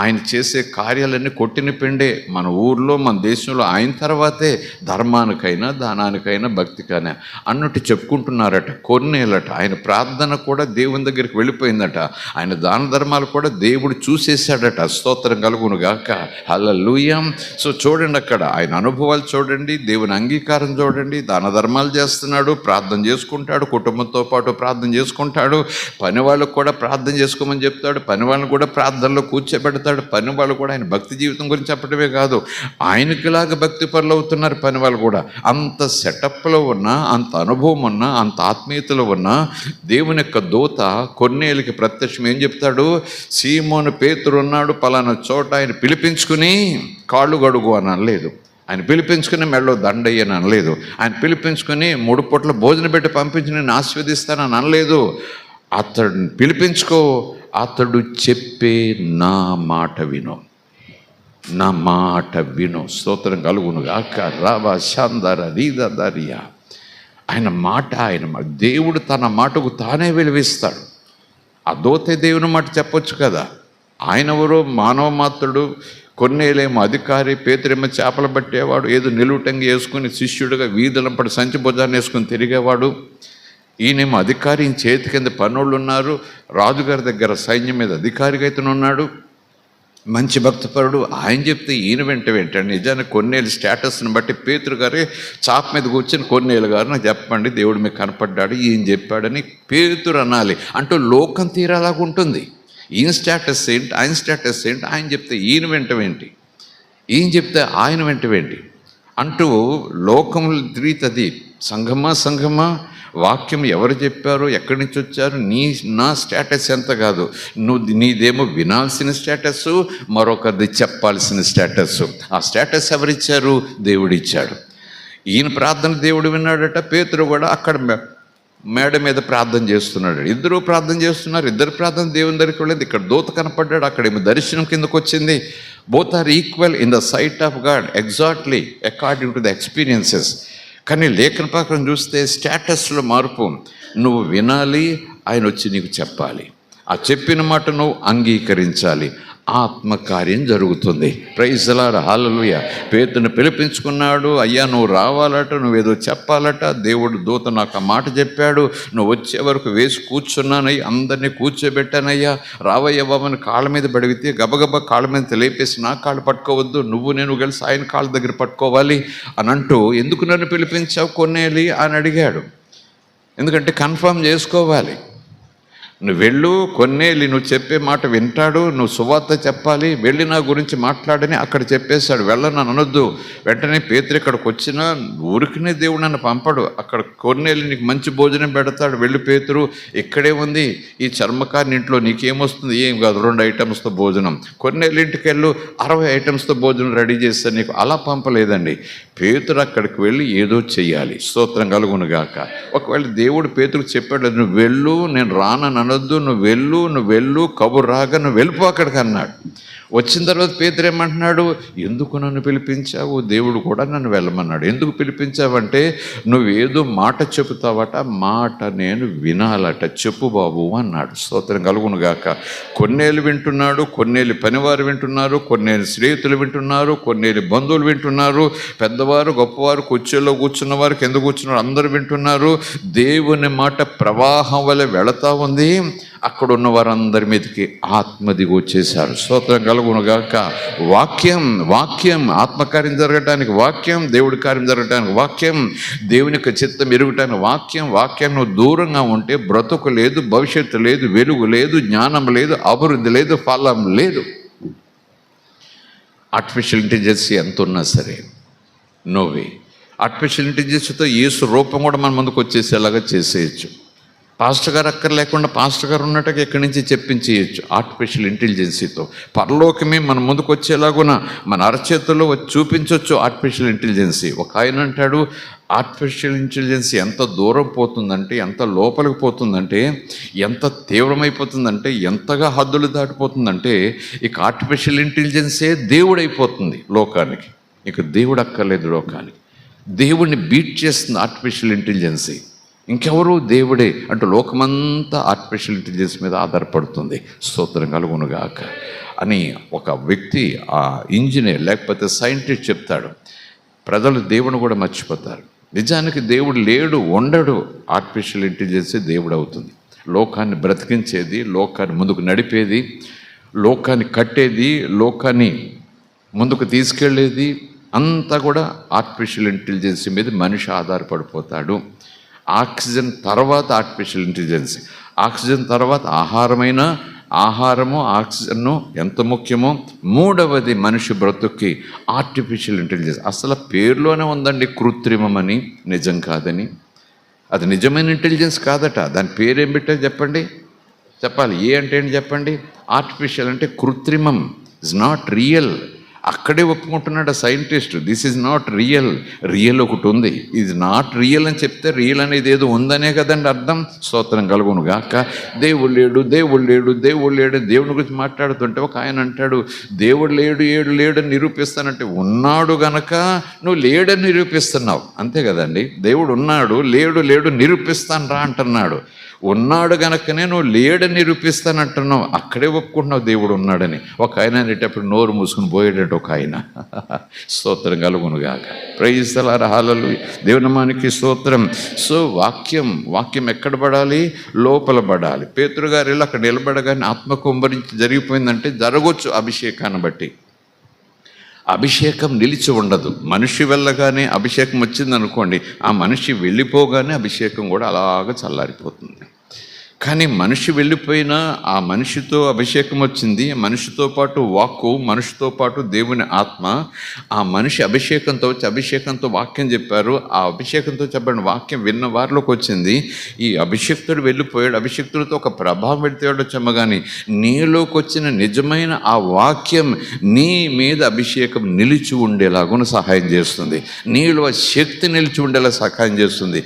ఆయన చేసే కార్యాలన్నీ కొట్టిన పిండే. మన ఊర్లో మన దేశంలో ఆయన తర్వాతే ధర్మానికైనా దానానికైనా భక్తికైనా అన్నట్టు చెప్పుకుంటున్నారట. కొన్నేళ్ళట ఆయన ప్రార్థన కూడా దేవుని దగ్గరికి వెళ్ళిపోయిందట. ఆయన దాన ధర్మాలు కూడా దేవుడు చూసేశాడట. స్తోత్రం కలుగును గాక. హల్లెలూయా. సో చూడండి, అక్కడ ఆయన అనుభవాలు చూడండి, దేవుని అంగీకారం చూడండి. దాన ధర్మాలు చేస్తున్నాడు, ప్రార్థన చేసుకుంటాడు, కుటుంబంతో పాటు ప్రార్థన చేసుకుంటాడు, పని వాళ్ళకు కూడా ప్రార్థన చేసుకోమని చెప్తాడు, పని వాళ్ళని కూడా ప్రార్థనలో కూర్చోబెడతాడు. పని వాళ్ళు కూడా ఆయన భక్తి జీవితం గురించి చెప్పడమే కాదు, ఆయనకిలాగా భక్తి పరులు అవుతున్నారు పని వాళ్ళు కూడా. అంత సెటప్లో ఉన్నా, అంత అనుభవం ఉన్నా, అంత ఆత్మీయతలో ఉన్నా దేవుని యొక్క దూత కొన్నేళ్ళకి ప్రత్యక్షం ఏం చెప్తాడు? సీమోను పేతురు ఉన్నాడు పలానా చోట, ఆయన పిలిపించుకుని కాళ్ళు గడుగు అని అనలేదు, ఆయన పిలిపించుకుని మెడలో దండయ్యని అనలేదు, ఆయన పిలిపించుకొని 3 పూట్ల భోజనం పెట్టి పంపించి నేను ఆశీర్వదిస్తానని అనలేదు. అతడిని పిలిపించుకో, అతడు చెప్పే నా మాట విను, నా మాట విను. స్తోత్రం కలుగునుగాక. రావా శాందర రీదరియా. ఆయన మాట, దేవుడు తన మాటకు తానే విలువిస్తాడు. ఆ దూతే దేవుని మాట చెప్పొచ్చు కదా. ఆయన ఎవరో మానవ మాత్రుడు, కొన్నేళ్ళేమో అధికారి, పేతురేమో చేపలు పట్టేవాడు, ఏదో నిలువుటంగి వేసుకుని శిష్యుడిగా వీధులంపడి సంచి భుజాన్ని వేసుకుని తిరిగేవాడు. ఈయనేమో అధికారి, ఈయన చేతి కింద పనోళ్ళు ఉన్నారు, రాజుగారి దగ్గర సైన్యం మీద అధికారిగా అయితే ఉన్నాడు, మంచి భక్తపరుడు. ఆయన చెప్తే ఈయన వెంటండి. నిజానికి కొన్నేళ్ళ స్టేటస్ని బట్టి పేతురు గారే చాప మీద కూర్చొని, కొన్నేళ్ళు గారు నాకు చెప్పండి దేవుడు మీకు కనపడ్డాడు, ఈయన చెప్పాడని పేతురు అనాలి. అంటూ లోకం తీరేలాగా ఉంటుంది. ఈయన స్టేటస్ ఏంటి, ఆయన స్టేటస్ ఏంటి, ఆయన చెప్తే ఈయన వెంటవేంటి, ఈయన చెప్తే ఆయన వెంటవేంటి అంటూ లోకములు తిరుగుతుంది. సంఘమా వాక్యం ఎవరు చెప్పారు, ఎక్కడి నుంచి వచ్చారు, నా స్టేటస్ ఎంత కాదు. నీదేమో వినాల్సిన స్టేటస్, మరొకరిది చెప్పాల్సిన స్టేటస్. ఆ స్టేటస్ ఎవరిచ్చారు? దేవుడిచ్చాడు. ఈయన ప్రార్థన దేవుడు విన్నాడట. పేతురు కూడా అక్కడ మేడ మీద ప్రార్థన చేస్తున్నాడు. ఇద్దరు ప్రార్థన చేస్తున్నారు, ఇద్దరు ప్రార్థన దేవుని దగ్గరికి వెళ్ళేది. ఇక్కడ దూత కనపడ్డాడు, అక్కడేమో దర్శనం కిందకు వచ్చింది. Both are equal in the sight of God, exactly according to the experiences. కానీ లేఖన ప్రకారం చూస్తే స్టేటస్లో మార్పు. నువ్వు వినాలి, ఆయన వచ్చి నీకు చెప్పాలి, ఆ చెప్పిన మాట నువ్వు అంగీకరించాలి, ఆత్మకార్యం జరుగుతుంది. Praise the Lord. హల్లెలూయా. పేతురుని పిలిపించుకున్నాడు. అయ్యా నువ్వు రావాలట, నువ్వేదో చెప్పాలట, దేవుడు దూత నాకు ఆ మాట చెప్పాడు, నువ్వు వచ్చే వరకు వేసి కూర్చున్నానయ్యా, అందరినీ కూర్చోబెట్టానయ్యా, రావయ్య బాబుని కాళ్ళ మీద పడిగితే గబగబా కాళ్ళ మీద లేపేసి నా కాళ్ళు పట్టుకోవద్దు, నేను కలిసి ఆయన కాళ్ళ దగ్గర పట్టుకోవాలి అని అంటూ, ఎందుకు నన్ను పిలిపించావు కొన్నేళ్ళి అని అడిగాడు. ఎందుకంటే కన్ఫర్మ్ చేసుకోవాలి. నువ్వు వెళ్ళు, కొన్నేళ్ళు నువ్వు చెప్పే మాట వింటాడు, నువ్వు సువార్త చెప్పాలి, వెళ్ళి నా గురించి మాట్లాడని అక్కడ చెప్పేశాడు. వెళ్ళను అనొద్దు. వెంటనే పేతురు ఇక్కడికి వచ్చినా ఊరికినే దేవుడు నన్ను పంపడు, అక్కడ కొన్నేళ్ళు నీకు మంచి భోజనం పెడతాడు. వెళ్ళి పేతురు, ఇక్కడే ఉంది ఈ చర్మకారిని ఇంట్లో, నీకేమొస్తుంది? ఏం కాదు, 2 ఐటమ్స్తో భోజనం. కొన్నేళ్ళ ఇంటికి వెళ్ళు, 60 ఐటమ్స్తో భోజనం రెడీ చేస్తాను నీకు. అలా పంపలేదండి. పేతురు అక్కడికి వెళ్ళి ఏదో చెయ్యాలి. స్తోత్రం కలుగునుగాక. ఒకవేళ దేవుడు పేతురుకు చెప్పాడు, నువ్వు వెళ్ళు, నేను రానని అనొద్దు, నువ్వు వెళ్ళు, కబురు రాగా నువ్వు వెళ్ళిపో అక్కడికి అన్నాడు. వచ్చిన తర్వాత పేతురు ఏమంటున్నాడు? ఎందుకు నన్ను పిలిపించావు? దేవుడు కూడా నన్ను వెళ్ళమన్నాడు. ఎందుకు పిలిపించావంటే, నువ్వేదో మాట చెబుతావట, మాట నేను వినాలట, చెప్పు బాబు అన్నాడు. స్తోత్రం కలుగునుగాక. కొన్నేళ్ళు వింటున్నాడు, కొన్నేళ్ళు పనివారు వింటున్నారు, కొన్నేళ్ళు స్నేహితులు వింటున్నారు, కొన్నేళ్ళు బంధువులు వింటున్నారు, పెద్దవారు గొప్పవారు కుర్చీలో కూర్చున్న వారు కింద కూర్చున్నారు, అందరూ వింటున్నారు. దేవుని మాట ప్రవాహం వల్ల వెళతా ఉంది. అక్కడ ఉన్న వారందరి మీదకి ఆత్మ దిగి వచ్చేశారు. స్తోత్రం కలుగునుగాక. వాక్యం ఆత్మకార్యం జరగటానికి వాక్యం, దేవుడి కార్యం జరగటానికి వాక్యం, దేవుని యొక్క చిత్తం ఎరుగుటానికి వాక్యం. నువ్వు దూరంగా ఉంటే బ్రతుకు లేదు, భవిష్యత్తు లేదు, వెలుగు లేదు, జ్ఞానం లేదు, అభివృద్ధి లేదు, ఫలం లేదు. ఆర్టిఫిషియల్ ఇంటెలిజెన్స్ ఎంత ఉన్నా సరే నోవే. ఆర్టిఫిషియల్ ఇంటెలిజెన్స్తో యేసు రూపం కూడా మన ముందుకు వచ్చేసేలాగా చేసేయచ్చు. పాస్టర్ గారు అక్కర్లేకుండా పాస్టర్ గారు ఉన్నట్టుగా ఎక్కడి నుంచి చెప్పించేయచ్చు ఆర్టిఫిషియల్ ఇంటెలిజెన్సీతో. పరలోకమే మన ముందుకు వచ్చేలాగున మన అరచేతుల్లో చూపించవచ్చు ఆర్టిఫిషియల్ ఇంటెలిజెన్సీ. ఒక ఆయన అంటాడు, ఆర్టిఫిషియల్ ఇంటెలిజెన్స్ ఎంత దూరం పోతుందంటే, ఎంత లోపలికి పోతుందంటే, ఎంత తీవ్రమైపోతుందంటే, ఎంతగా హద్దులు దాటిపోతుందంటే, ఇక ఆర్టిఫిషియల్ ఇంటెలిజెన్సే దేవుడైపోతుంది లోకానికి. ఇక దేవుడు అక్కర్లేదు లోకానికి. దేవుడిని బీట్ చేస్తుంది ఆర్టిఫిషియల్ ఇంటెలిజెన్సీ. ఇంకెవరు దేవుడే అంటూ లోకమంతా ఆర్టిఫిషియల్ ఇంటెలిజెన్స్ మీద ఆధారపడుతుంది. స్తోత్రం కలుగునుగాక అని ఒక వ్యక్తి, ఆ ఇంజనీర్ లేకపోతే సైంటిస్ట్ చెప్తాడు. ప్రజలు దేవుని కూడా మర్చిపోతారు. నిజానికి దేవుడు లేడు, ఉండడు. ఆర్టిఫిషియల్ ఇంటెలిజెన్సే దేవుడు అవుతుంది. లోకాన్ని బ్రతికించేది, లోకాన్ని ముందుకు నడిపేది, లోకాన్ని కట్టేది, లోకాన్ని ముందుకు తీసుకెళ్ళేది అంతా కూడా ఆర్టిఫిషియల్ ఇంటెలిజెన్స్ మీద మనిషి ఆధారపడిపోతాడు. ఆక్సిజన్ తర్వాత ఆర్టిఫిషియల్ ఇంటెలిజెన్స్, ఆక్సిజన్ తర్వాత ఆహారము ఆక్సిజన్ ఎంత ముఖ్యమో, మూడవది మనిషి బ్రతుక్కి ఆర్టిఫిషియల్ ఇంటెలిజెన్స్. అసలు పేరులోనే ఉందండి కృత్రిమం అని, నిజం కాదని. అది నిజమైన ఇంటెలిజెన్స్ కాదట. దాని పేరేం పెట్టారు చెప్పండి, చెప్పాలి. ఏ అంటే ఏంటి చెప్పండి. ఆర్టిఫిషియల్ అంటే కృత్రిమం, ఇస్ నాట్ రియల్. అక్కడే ఒప్పుకుంటున్నాడు scientist, this is not real. Real ఒకటి ఉంది, ఇది నాట్ రియల్ అని చెప్తే రియల్ అనేది ఏదో ఉందనే కదండి అర్థం. స్తోత్రం కలుగును గాక. దేవుడు లేడు దేవుని గురించి మాట్లాడుతుంటే ఒక ఆయన అంటాడు, దేవుడు లేడు నిరూపిస్తానంటే, ఉన్నాడు గనక నువ్వు లేడని నిరూపిస్తున్నావు, అంతే కదండి. దేవుడు ఉన్నాడు, లేడు నిరూపిస్తాను రా అంటున్నాడు. ఉన్నాడు గనకనే నువ్వు లేడని నిరూపిస్తానంటున్నావు, అక్కడే ఒప్పుకుంటున్నావు దేవుడు ఉన్నాడని. ఒక ఆయన అనేటప్పుడు నోరు మూసుకుని పోయేటట్టు ఒక ఆయన. స్తోత్రం కలుగునుగాక. ప్రైజ్ ది లార్డ్, హల్లెలూయా. దేవుని నామానికి స్తోత్రం. సో వాక్యం ఎక్కడ పడాలి? లోపల పడాలి. పేతురు గారు వెళ్ళి అక్కడ నిలబడగానే ఆత్మ కుంభరించి జరిగిపోయిందంటే జరగవచ్చు అభిషేకాన్ని బట్టి. అభిషేకం నిలిచి ఉండదు. మనిషి వెళ్ళగానే అభిషేకం వచ్చిందనుకోండి, ఆ మనిషి వెళ్ళిపోగానే అభిషేకం కూడా అలాగ చల్లారిపోతుంది. కానీ మనిషి వెళ్ళిపోయినా ఆ మనిషితో అభిషేకం వచ్చింది. మనిషితో పాటు వాక్కు, మనిషితో పాటు దేవుని ఆత్మ. ఆ మనిషి అభిషేకంతో వాక్యం చెప్పారు. ఆ అభిషేకంతో చెప్పిన వాక్యం విన్న వారిలోకి వచ్చింది. ఈ అభిషేక్తుడు వెళ్ళిపోయాడు. అభిషేక్తుడితో ఒక ప్రభావం పెడితేవాడు చెమ్మగాని, నీలోకి వచ్చిన నిజమైన ఆ వాక్యం నీ మీద అభిషేకం నిలిచి ఉండేలాగున సహాయం చేస్తుంది. నీలో శక్తి నిలిచి ఉండేలా సహాయం చేస్తుంది.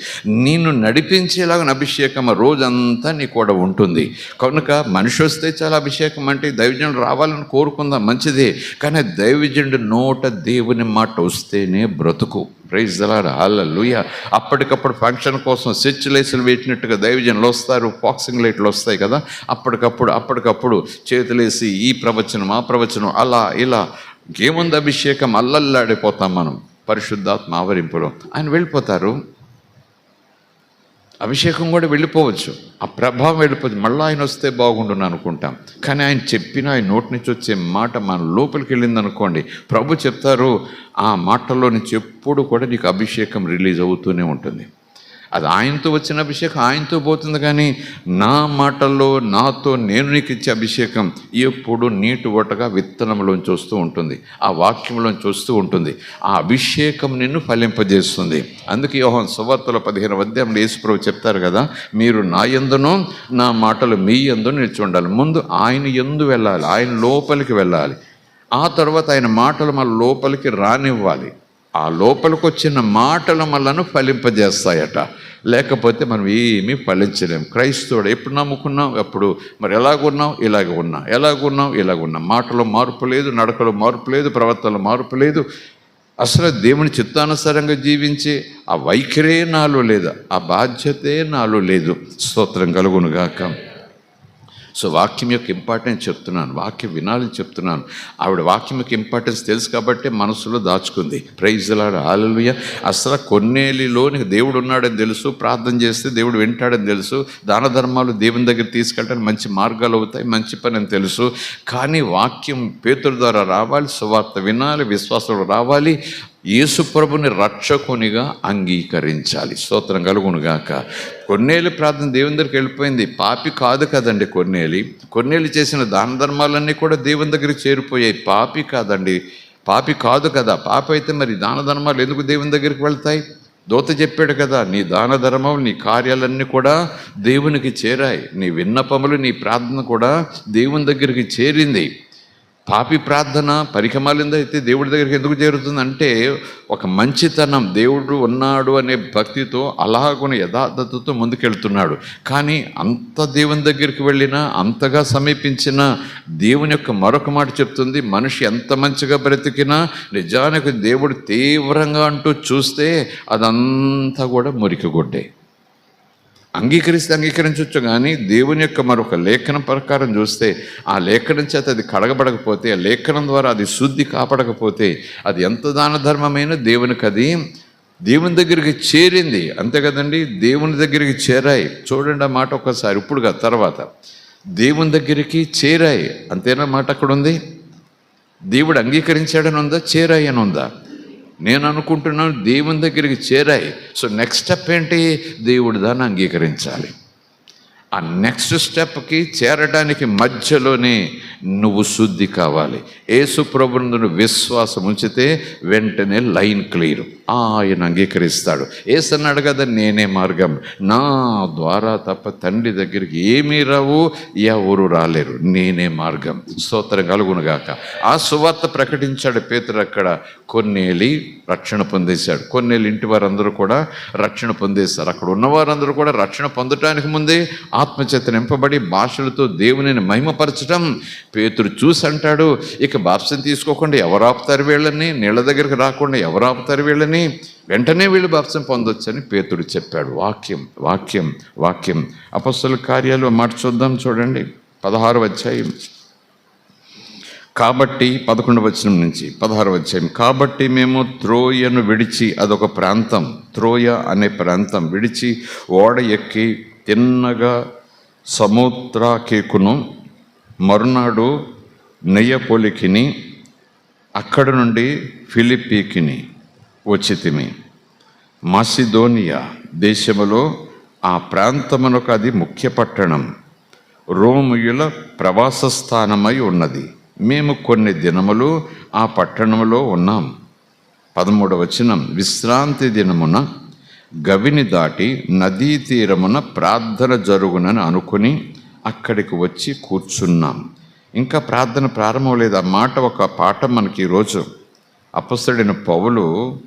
నిన్ను నడిపించేలాగా అభిషేకం రోజంతా నీ కూడా ఉంటుంది. కనుక మనిషి వస్తే చాలా అభిషేకం అంటే దైవజనుడు రావాలని కోరుకుందాం, మంచిదే. కానీ దైవజనుడు నోట దేవుని మాట వస్తేనే బ్రతుకు. ప్రైజ్ ది లార్డ్, హల్లెలూయా. అప్పటికప్పుడు ఫంక్షన్ కోసం స్విచ్ లైట్లు పెట్టినట్టుగా దైవజనులు వస్తారు, బాక్సింగ్ లైట్లు వస్తాయి కదా, అప్పటికప్పుడు చేతులేసి ఈ ప్రవచనం ఆ ప్రవచనం అలా ఇలా ఏముంది అభిషేకం, అల్లల్లాడిపోతాం మనం పరిశుద్ధాత్మ ఆవరింపులో. ఆయన వెళ్ళిపోతారు, అభిషేకం కూడా వెళ్ళిపోవచ్చు, ఆ ప్రభావం వెళ్ళిపోవచ్చు. మళ్ళీ ఆయన వస్తే బాగుండును అనుకుంటాం. కానీ ఆయన చెప్పిన ఆయన నోటి నుంచి వచ్చే మాట మన లోపలికి వెళ్ళింది అనుకోండి, ప్రభు చెప్తారు, ఆ మాటల్లో నుంచి ఎప్పుడు కూడా నీకు అభిషేకం రిలీజ్ అవుతూనే ఉంటుంది. అది ఆయనతో వచ్చిన అభిషేకం ఆయనతో పోతుంది. కానీ నా మాటల్లో నాతో నేను నీకు ఇచ్చే అభిషేకం ఎప్పుడు నీటి ఒటగా విత్తనంలోంచి వస్తూ ఉంటుంది, ఆ వాక్యంలోంచి వస్తూ ఉంటుంది. ఆ అభిషేకం నిన్ను ఫలింపజేస్తుంది. అందుకే యోహాను సువార్తలో 15వ అధ్యాయంలో యేసుప్రభు చెప్తారు కదా, మీరు నా యందును నా మాటలు మీ యందు నిలిచి ఉండాలి. ముందు ఆయన యందు వెళ్ళాలి, ఆయన లోపలికి వెళ్ళాలి. ఆ తర్వాత ఆయన మాటలు మన లోపలికి రానివ్వాలి. ఆ లోపలికి వచ్చిన మాటలు మనలను ఫలింపజేస్తాయట. లేకపోతే మనం ఏమీ ఫలించలేం. క్రైస్తవుడు ఎప్పుడు నమ్ముకున్నాం, ఎప్పుడు మరి ఎలాగున్నాం, ఇలాగున్నాం. మాటలో మార్పు లేదు, నడకలో మార్పు లేదు, ప్రవర్తనలో మార్పు లేదు. అసలు దేవుని చిత్తానుసారంగా జీవించే ఆ వైఖరే నాలో లేదు, ఆ బాధ్యతే నాలో లేదు. స్తోత్రం కలుగునుగాక. సో వాక్యం యొక్క ఇంపార్టెన్స్ చెప్తున్నాను, వాక్యం వినాలని చెప్తున్నాను. ఆవిడ వాక్యం యొక్క ఇంపార్టెన్స్ తెలుసు కాబట్టి మనసులో దాచుకుంది. ప్రైజ్ ది లార్డ్, హల్లెలూయా. అసలు కొన్నేలిలోనికి దేవుడు ఉన్నాడని తెలుసు, ప్రార్థన చేస్తే దేవుడు వింటాడని తెలుసు, దాన ధర్మాలు దేవుని దగ్గర తీసుకెళ్ళడానికి మంచి మార్గాలు అవుతాయి, మంచి పని అని తెలుసు. కానీ వాక్యం పేతురు ద్వారా రావాలి, సువార్త వినాలి, విశ్వాసం రావాలి, యేసు ప్రభుని రక్షకునిగా అంగీకరించాలి. స్తోత్రం కలుగునుగాక. కొన్నేళ్ళు ప్రార్థన దేవుని దగ్గరికి వెళ్ళిపోయింది. పాపి కాదు కదండి కొన్నేళ్ళు చేసిన దాన ధర్మాలన్నీ కూడా దేవుని దగ్గరికి చేరిపోయాయి. పాపి కాదండి, పాపి కాదు కదా. పాపి అయితే మరి దాన ధర్మాలు ఎందుకు దేవుని దగ్గరికి వెళ్తాయి? దూత చెప్పాడు కదా, నీ దాన ధర్మములు నీ కార్యాలన్నీ కూడా దేవునికి చేరాయి, నీ విన్నపములు నీ ప్రార్థన కూడా దేవుని దగ్గరికి చేరింది. పాపి ప్రార్థన పరికమాలింద అయితే దేవుడి దగ్గరికి ఎందుకు చేరుతుందంటే ఒక మంచితనం, దేవుడు ఉన్నాడు అనే భక్తితో అలాగున యథార్థతతో ముందుకెళ్తున్నాడు. కానీ అంత దేవుని దగ్గరికి వెళ్ళినా, అంతగా సమీపించినా దేవుని యొక్క మరొక మాట చెప్తుంది, మనిషి ఎంత మంచిగా బ్రతికినా నిజానికి దేవుడు తీవ్రంగా అంటూ చూస్తే అదంతా కూడా మురికిగొడ్డే. అంగీకరిస్తే అంగీకరించవచ్చు, కానీ దేవుని యొక్క మరొక లేఖనం ప్రకారం చూస్తే ఆ లేఖనం చేత అది కడగబడకపోతే, ఆ లేఖనం ద్వారా అది శుద్ధి కాపాడకపోతే అది ఎంత దాన ధర్మమైన దేవునికి అది దేవుని దగ్గరికి చేరింది. అంతే కదండి, దేవుని దగ్గరికి చేరాయి. చూడండి ఆ మాట ఒక్కసారి, ఇప్పుడుగా తర్వాత దేవుని దగ్గరికి చేరాయి అంతేనా మాట అక్కడ ఉంది. దేవుడు అంగీకరించాడని ఉందా, చేరాయి అని ఉందా? నేను అనుకుంటున్నాను దేవుని దగ్గరికి చేరాయి. సో నెక్స్ట్ స్టెప్ ఏంటి? దేవుడు దాన్ని అంగీకరించాలి. ఆ నెక్స్ట్ స్టెప్కి చేరడానికి మధ్యలోనే నువ్వు శుద్ధి కావాలి. యేసు ప్రభువును విశ్వాసం ఉంచితే వెంటనే లైన్ క్లియర్, ఆయన అంగీకరిస్తాడు. యేసు అన్నాడు కదా, నేనే మార్గం, నా ద్వారా తప్ప తండ్రి దగ్గరికి ఏమీ రావు, ఎవరు రాలేరు, నేనే మార్గం. స్తోత్రం కలుగునుగాక. ఆ సువార్త ప్రకటించాడు పేతురు. అక్కడ కొన్నేలి రక్షణ పొందేశాడు. కొన్నేళ్ళు ఇంటి వారందరూ కూడా రక్షణ పొందేశారు. అక్కడ ఉన్నవారందరూ కూడా రక్షణ పొందటానికి ముందే ఆత్మచేత నింపబడి భాషలతో దేవునిని మహిమపరచడం పేతురు చూసి అంటాడు, ఇక బాప్తిసం తీసుకోకుండా ఎవరు ఆపుతారు వీళ్ళని, నీళ్ళ దగ్గరికి రాకుండా ఎవరు ఆపుతారు వీళ్ళని, వెంటనే వీళ్ళు బాప్తిసం పొందొచ్చని పేతురు చెప్పాడు. వాక్యం వాక్యం వాక్యం. అపొస్తలుల కార్యాలు మాట చూద్దాం, చూడండి 16వ అధ్యాయం. కాబట్టి 11వ వచనం నుంచి 16వ అధ్యాయం. కాబట్టి మేము త్రోయను విడిచి, అదొక ప్రాంతం, త్రోయ అనే ప్రాంతం విడిచి ఓడ ఎక్కి తిన్నగా సముద్రాకేకును, మరునాడు నెయ్యపోలికిని, అక్కడ నుండి ఫిలిప్పీకిని వచ్చితిమి. మాసిదోనియా దేశములో ఆ ప్రాంతమునకు అది ముఖ్య పట్టణం, రోమియుల ప్రవాస స్థానమై ఉన్నది. మేము కొన్ని దినములు ఆ పట్టణంలో ఉన్నాం. 13వ వచనం. విశ్రాంతి దినమున గవిని దాటి నదీ తీరమున ప్రార్థన జరుగునని అనుకుని అక్కడికి వచ్చి కూర్చున్నాం. ఇంకా ప్రార్థన ప్రారంభం లేదు. ఆ మాట ఒక పాఠం మనకి ఈరోజు. అపొస్తలుడైన పౌలు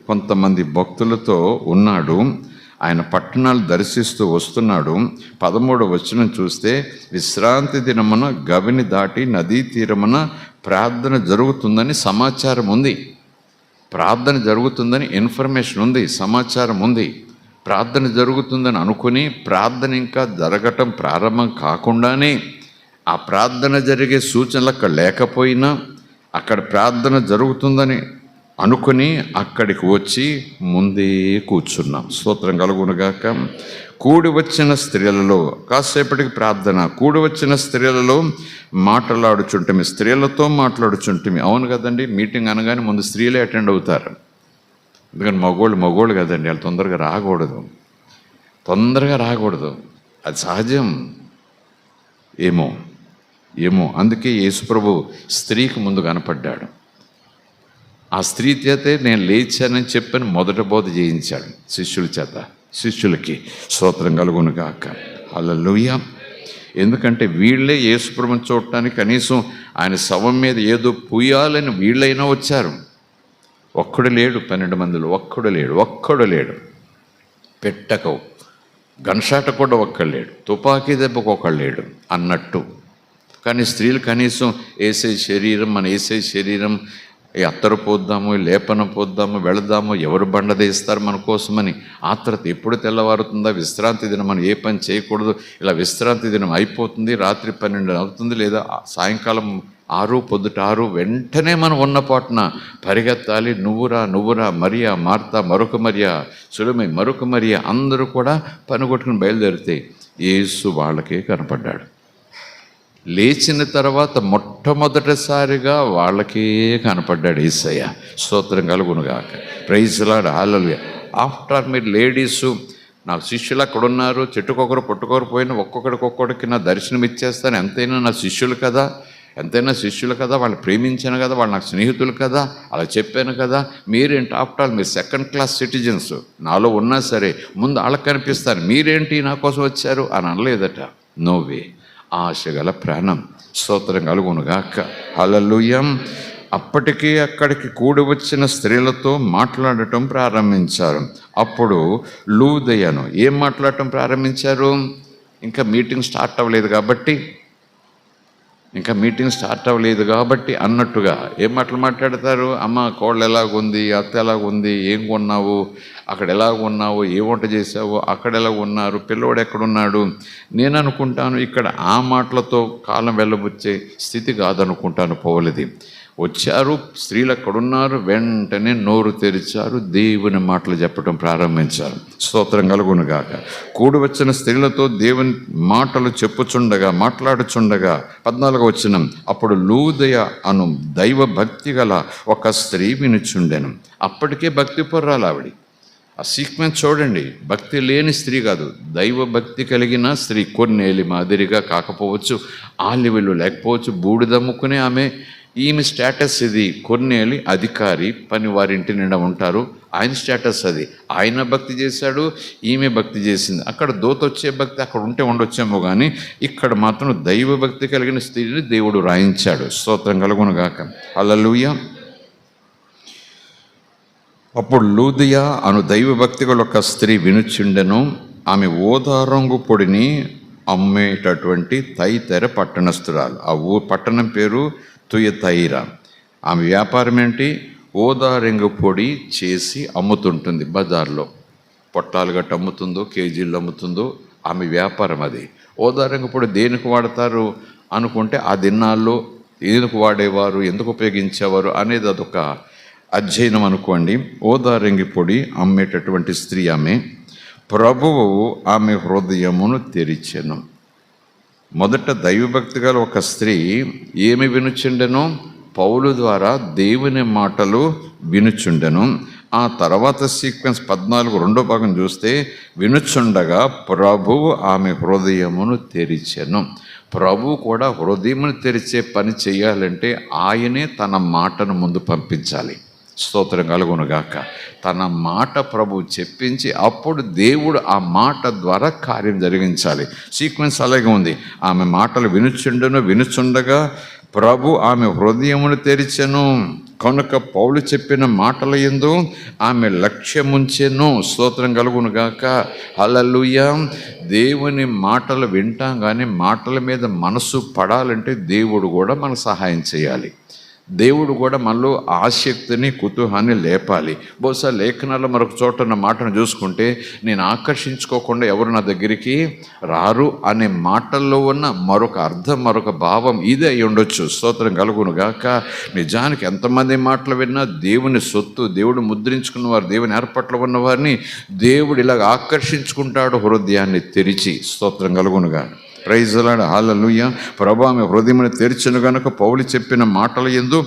కొంతమంది భక్తులతో ఉన్నాడు. ఆయన పట్టణాలు దర్శిస్తూ వస్తున్నాడు. 13వ వచనం చూస్తే, విశ్రాంతి దినమున గవిని దాటి నదీ తీరమున ప్రార్థన జరుగుతుందని సమాచారం ఉంది. ప్రార్థన జరుగుతుందని ఇన్ఫర్మేషన్ ఉంది, సమాచారం ఉంది. ప్రార్థన జరుగుతుందని అనుకుని ప్రార్థన ఇంకా జరగటం ప్రారంభం కాకుండానే, ఆ ప్రార్థన జరిగే సూచనలు అక్కడ లేకపోయినా అక్కడ ప్రార్థన జరుగుతుందని అనుకుని అక్కడికి వచ్చి ముందే కూర్చున్నాం. స్తోత్రం కలుగునుగాక. కూడి వచ్చిన స్త్రీలలో కాసేపటికి ప్రార్థన. కూడి వచ్చిన స్త్రీలలో మాట్లాడుచుంటిమి, స్త్రీలతో మాట్లాడుచుంటిమి. అవును కదండి, మీటింగ్ అనగానే ముందు స్త్రీలే అటెండ్ అవుతారు. ఎందుకంటే మగోళ్ళు కదండి, వాళ్ళు తొందరగా రాకూడదు, అది సహజం. ఏమో అందుకే యేసుప్రభు స్త్రీకి ముందు కనపడ్డాడు. ఆ స్త్రీ చేతే నేను లేచానని చెప్పని మొదట బోధ చేయించాడు శిష్యుల చేత. శిష్యులకి స్తోత్రం కలుగునుగాక. హల్లెలూయా. ఎందుకంటే వీళ్ళే యేసుప్రభుని చూడటానికి కనీసం ఆయన శవం మీద ఏదో పూయాలని వీళ్ళైనా వచ్చారు. ఒక్కడు లేడు, 12 మందిలో ఒక్కడు లేడు. పెట్టకవు గన్షాట కూడా ఒక్కడు లేడు, తుపాకీ దెబ్బకు ఒకడు లేడు అన్నట్టు. కానీ స్త్రీలు కనీసం మన ఏసే శరీరం అత్తరు పోద్దాము, లేపన పోద్దాము, వెళదాము, ఎవరు బండదేస్తారు మన కోసమని ఆత్రత. ఎప్పుడు తెల్లవారుతుందా, విశ్రాంతి దినం, మనం ఏ పని చేయకూడదు, ఇలా విశ్రాంతి దినం అయిపోతుంది, రాత్రి 12 అవుతుంది, లేదా సాయంకాలం 6, పొద్దుట 6, వెంటనే మనం ఉన్న పాటున పరిగెత్తాలి. నువ్వురా మరియా, మార్తా మరొక మరియా, సులమై మరొక మరియా, అందరూ కూడా పని కొట్టుకుని బయలుదేరితే యేసు వాళ్ళకే కనపడ్డాడు. లేచిన తర్వాత మొట్టమొదటిసారిగా వాళ్ళకే కనపడ్డాడు యేసయ్య. స్తోత్రం కలుగునుగాక. Praise Lord. హల్లెలూయా. ఆఫ్టర్ మీరు లేడీసు నా శిష్యులు అక్కడ ఉన్నారు, చెట్టుకొకరు పుట్టుకొకరు పోయినా ఒక్కొక్కడికి నా దర్శనం ఇచ్చేస్తాను, ఎంతైనా నా శిష్యులు కదా, వాళ్ళు ప్రేమించాను కదా, వాళ్ళు నాకు స్నేహితులు కదా, అలా చెప్పాను కదా. మీరేంటి ఆఫ్టర్ ఆల్ మీరు సెకండ్ క్లాస్ సిటిజన్స్, నాలో ఉన్నా సరే ముందు వాళ్ళకి కనిపిస్తాను, మీరేంటి నా కోసం వచ్చారు అని అనలేదట. నోవే. ఆశగల ప్రాణం, స్తోత్రం కలుగునుగాక. హల్లెలూయా. అప్పటికే అక్కడికి కూడి వచ్చిన స్త్రీలతో మాట్లాడటం ప్రారంభించారు. అప్పుడు లూదయను ఏం మాట్లాడటం ప్రారంభించారు? ఇంకా మీటింగ్ స్టార్ట్ అవ్వలేదు కాబట్టి అన్నట్టుగా ఏం మాట్లాడతారు? అమ్మ కోళ్ళు ఎలాగుంది, అత్త ఎలాగుంది, ఏం కొన్నావు, అక్కడ ఎలాగున్నావు, ఏ వంట చేసావు, అక్కడ ఎలాగున్నారు, పిల్లోడు ఎక్కడున్నాడు. నేను అనుకుంటాను ఇక్కడ ఆ మాటలతో కాలం వెళ్ళబుచ్చే స్థితి కాదనుకుంటాను పౌలుది. వచ్చారు, స్త్రీలు అక్కడున్నారు, వెంటనే నోరు తెరిచారు, దేవుని మాటలు చెప్పడం ప్రారంభించారు. స్తోత్రం కలుగునుగాక. కూడి వచ్చిన స్త్రీలతో దేవుని మాటలు మాట్లాడుచుండగా 14వ వచనం, అప్పుడు లూదయ అను దైవ భక్తి గల ఒక స్త్రీ వినుచుండెను. అప్పటికే భక్తి పొర్రాలు ఆవిడ. ఆ సీక్వెన్స్ చూడండి, భక్తి లేని స్త్రీ కాదు, దైవ భక్తి కలిగిన స్త్రీ. కొన్నేలి మాదిరిగా కాకపోవచ్చు, ఆలివిలు లేకపోవచ్చు, బూడిదమ్ముకునే ఈమె స్టేటస్ ఇది. కొన్నేలి అధికారి, పని వారింటి నిండా ఉంటారు, ఆయన స్టేటస్ అది. ఆయన భక్తి చేశాడు, ఈమె భక్తి చేసింది. అక్కడ దోతొచ్చే భక్తి అక్కడ ఉంటే ఉండొచ్చేమో కానీ ఇక్కడ మాత్రం దైవ భక్తి కలిగిన స్త్రీని దేవుడు రాయించాడు. స్తోత్రం కలుగునుగాక. హల్లెలూయా. అప్పుడు లూదియా అను దైవ భక్తి గల ఒక స్త్రీ వినుచుండెను. ఆమె ఓదారంగు పొడిని అమ్మేటటువంటి తైతెర పట్టణస్థురాలు. ఆ పట్టణం పేరు తుయతైర. ఆమె వ్యాపారం ఏంటి? ఓదారెంగు పొడి చేసి అమ్ముతుంటుంది బజార్లో. పొట్టాలు గట్ట అమ్ముతుందో, కేజీలు అమ్ముతుందో, ఆమె వ్యాపారం అది. ఓదారెంగు పొడి దేనికి వాడతారు అనుకుంటే ఆ దినాల్లో ఎందుకు వాడేవారు, ఎందుకు ఉపయోగించేవారు అనేది అదొక అధ్యయనం అనుకోండి. ఓదారెంగి పొడి అమ్మేటటువంటి స్త్రీ ఆమె. ప్రభువు ఆమె హృదయమును తెరిచెను. మొదట దైవభక్తి గల ఒక స్త్రీ ఏమి వినుచుండెను? పౌలు ద్వారా దేవుని మాటలు వినుచుండెను. ఆ తర్వాత సీక్వెన్స్ 14 రెండో భాగం చూస్తే, వినుచుండగా ప్రభువు ఆమె హృదయమును తెరిచెను. ప్రభువు కూడా హృదయమును తెరిచే పని చేయాలంటే ఆయనే తన మాటను ముందు పంపించాలి. స్తోత్రం కలుగునుగాక. తన మాట ప్రభు చెప్పించి అప్పుడు దేవుడు ఆ మాట ద్వారా కార్యం జరిగించాలి. సీక్వెన్స్ అలాగే ఉంది. ఆమె మాటలు వినుచుండగా ప్రభు ఆమె హృదయమును తెరిచెను. కనుక పౌలు చెప్పిన మాటల యందు ఆమె లక్ష్యముంచెను. స్తోత్రం కలుగునుగాక. హల్లెలూయా. దేవుని మాటలు వింటాం కానీ మాటల మీద మనసు పడాలంటే దేవుడు కూడా మనకు సహాయం చేయాలి. దేవుడు కూడా మనలో ఆసక్తిని, కుతూహాన్ని లేపాలి. బహుశా లేఖనాల్లో మరొక చోట ఉన్న మాటను చూసుకుంటే, నేను ఆకర్షించుకోకుండా ఎవరు నా దగ్గరికి రారు అనే మాటల్లో ఉన్న మరొక అర్థం, మరొక భావం ఇదే అయి ఉండొచ్చు. స్తోత్రం కలుగునుగాక. నిజానికి ఎంతమంది మాటలు విన్నా దేవుని సొత్తు, దేవుడు ముద్రించుకున్నవారు, దేవుని ఏర్పాట్లు ఉన్నవారిని దేవుడు ఇలాగ ఆకర్షించుకుంటాడు హృదయాన్ని తెరిచి. స్తోత్రం కలుగునుగాక. Praise the Lord. హల్లెలూయా. ప్రభు ఆమె హృదయమును తెరిచెను గనుక పౌలు చెప్పిన మాటల యందు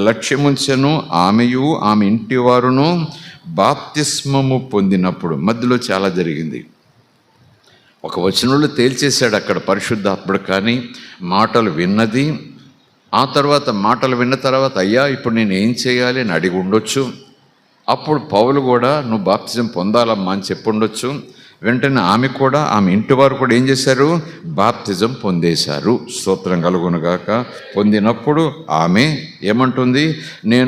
లక్ష్యముంచెను. ఆమెయు ఆమె ఇంటి వారును బాప్తిస్మము పొందినప్పుడు. మధ్యలో చాలా జరిగింది. ఒక వచనంలో తేల్చేశాడు అక్కడ పరిశుద్ధాత్ముడు. కానీ మాటలు విన్నది, ఆ తర్వాత మాటలు విన్న తర్వాత అయ్యా ఇప్పుడు నేను ఏం చేయాలి అని అడిగి ఉండొచ్చు. అప్పుడు పౌలు కూడా నువ్వు బాప్తిజం పొందాలమ్మా అని చెప్పుండొచ్చు. వెంటనే ఆమె కూడా, ఆమె ఇంటి వారు కూడా ఏం చేశారు? బాప్తిజం పొందేశారు. స్తోత్రం కలుగునుగాక. పొందినప్పుడు ఆమె ఏమంటుంది? నేను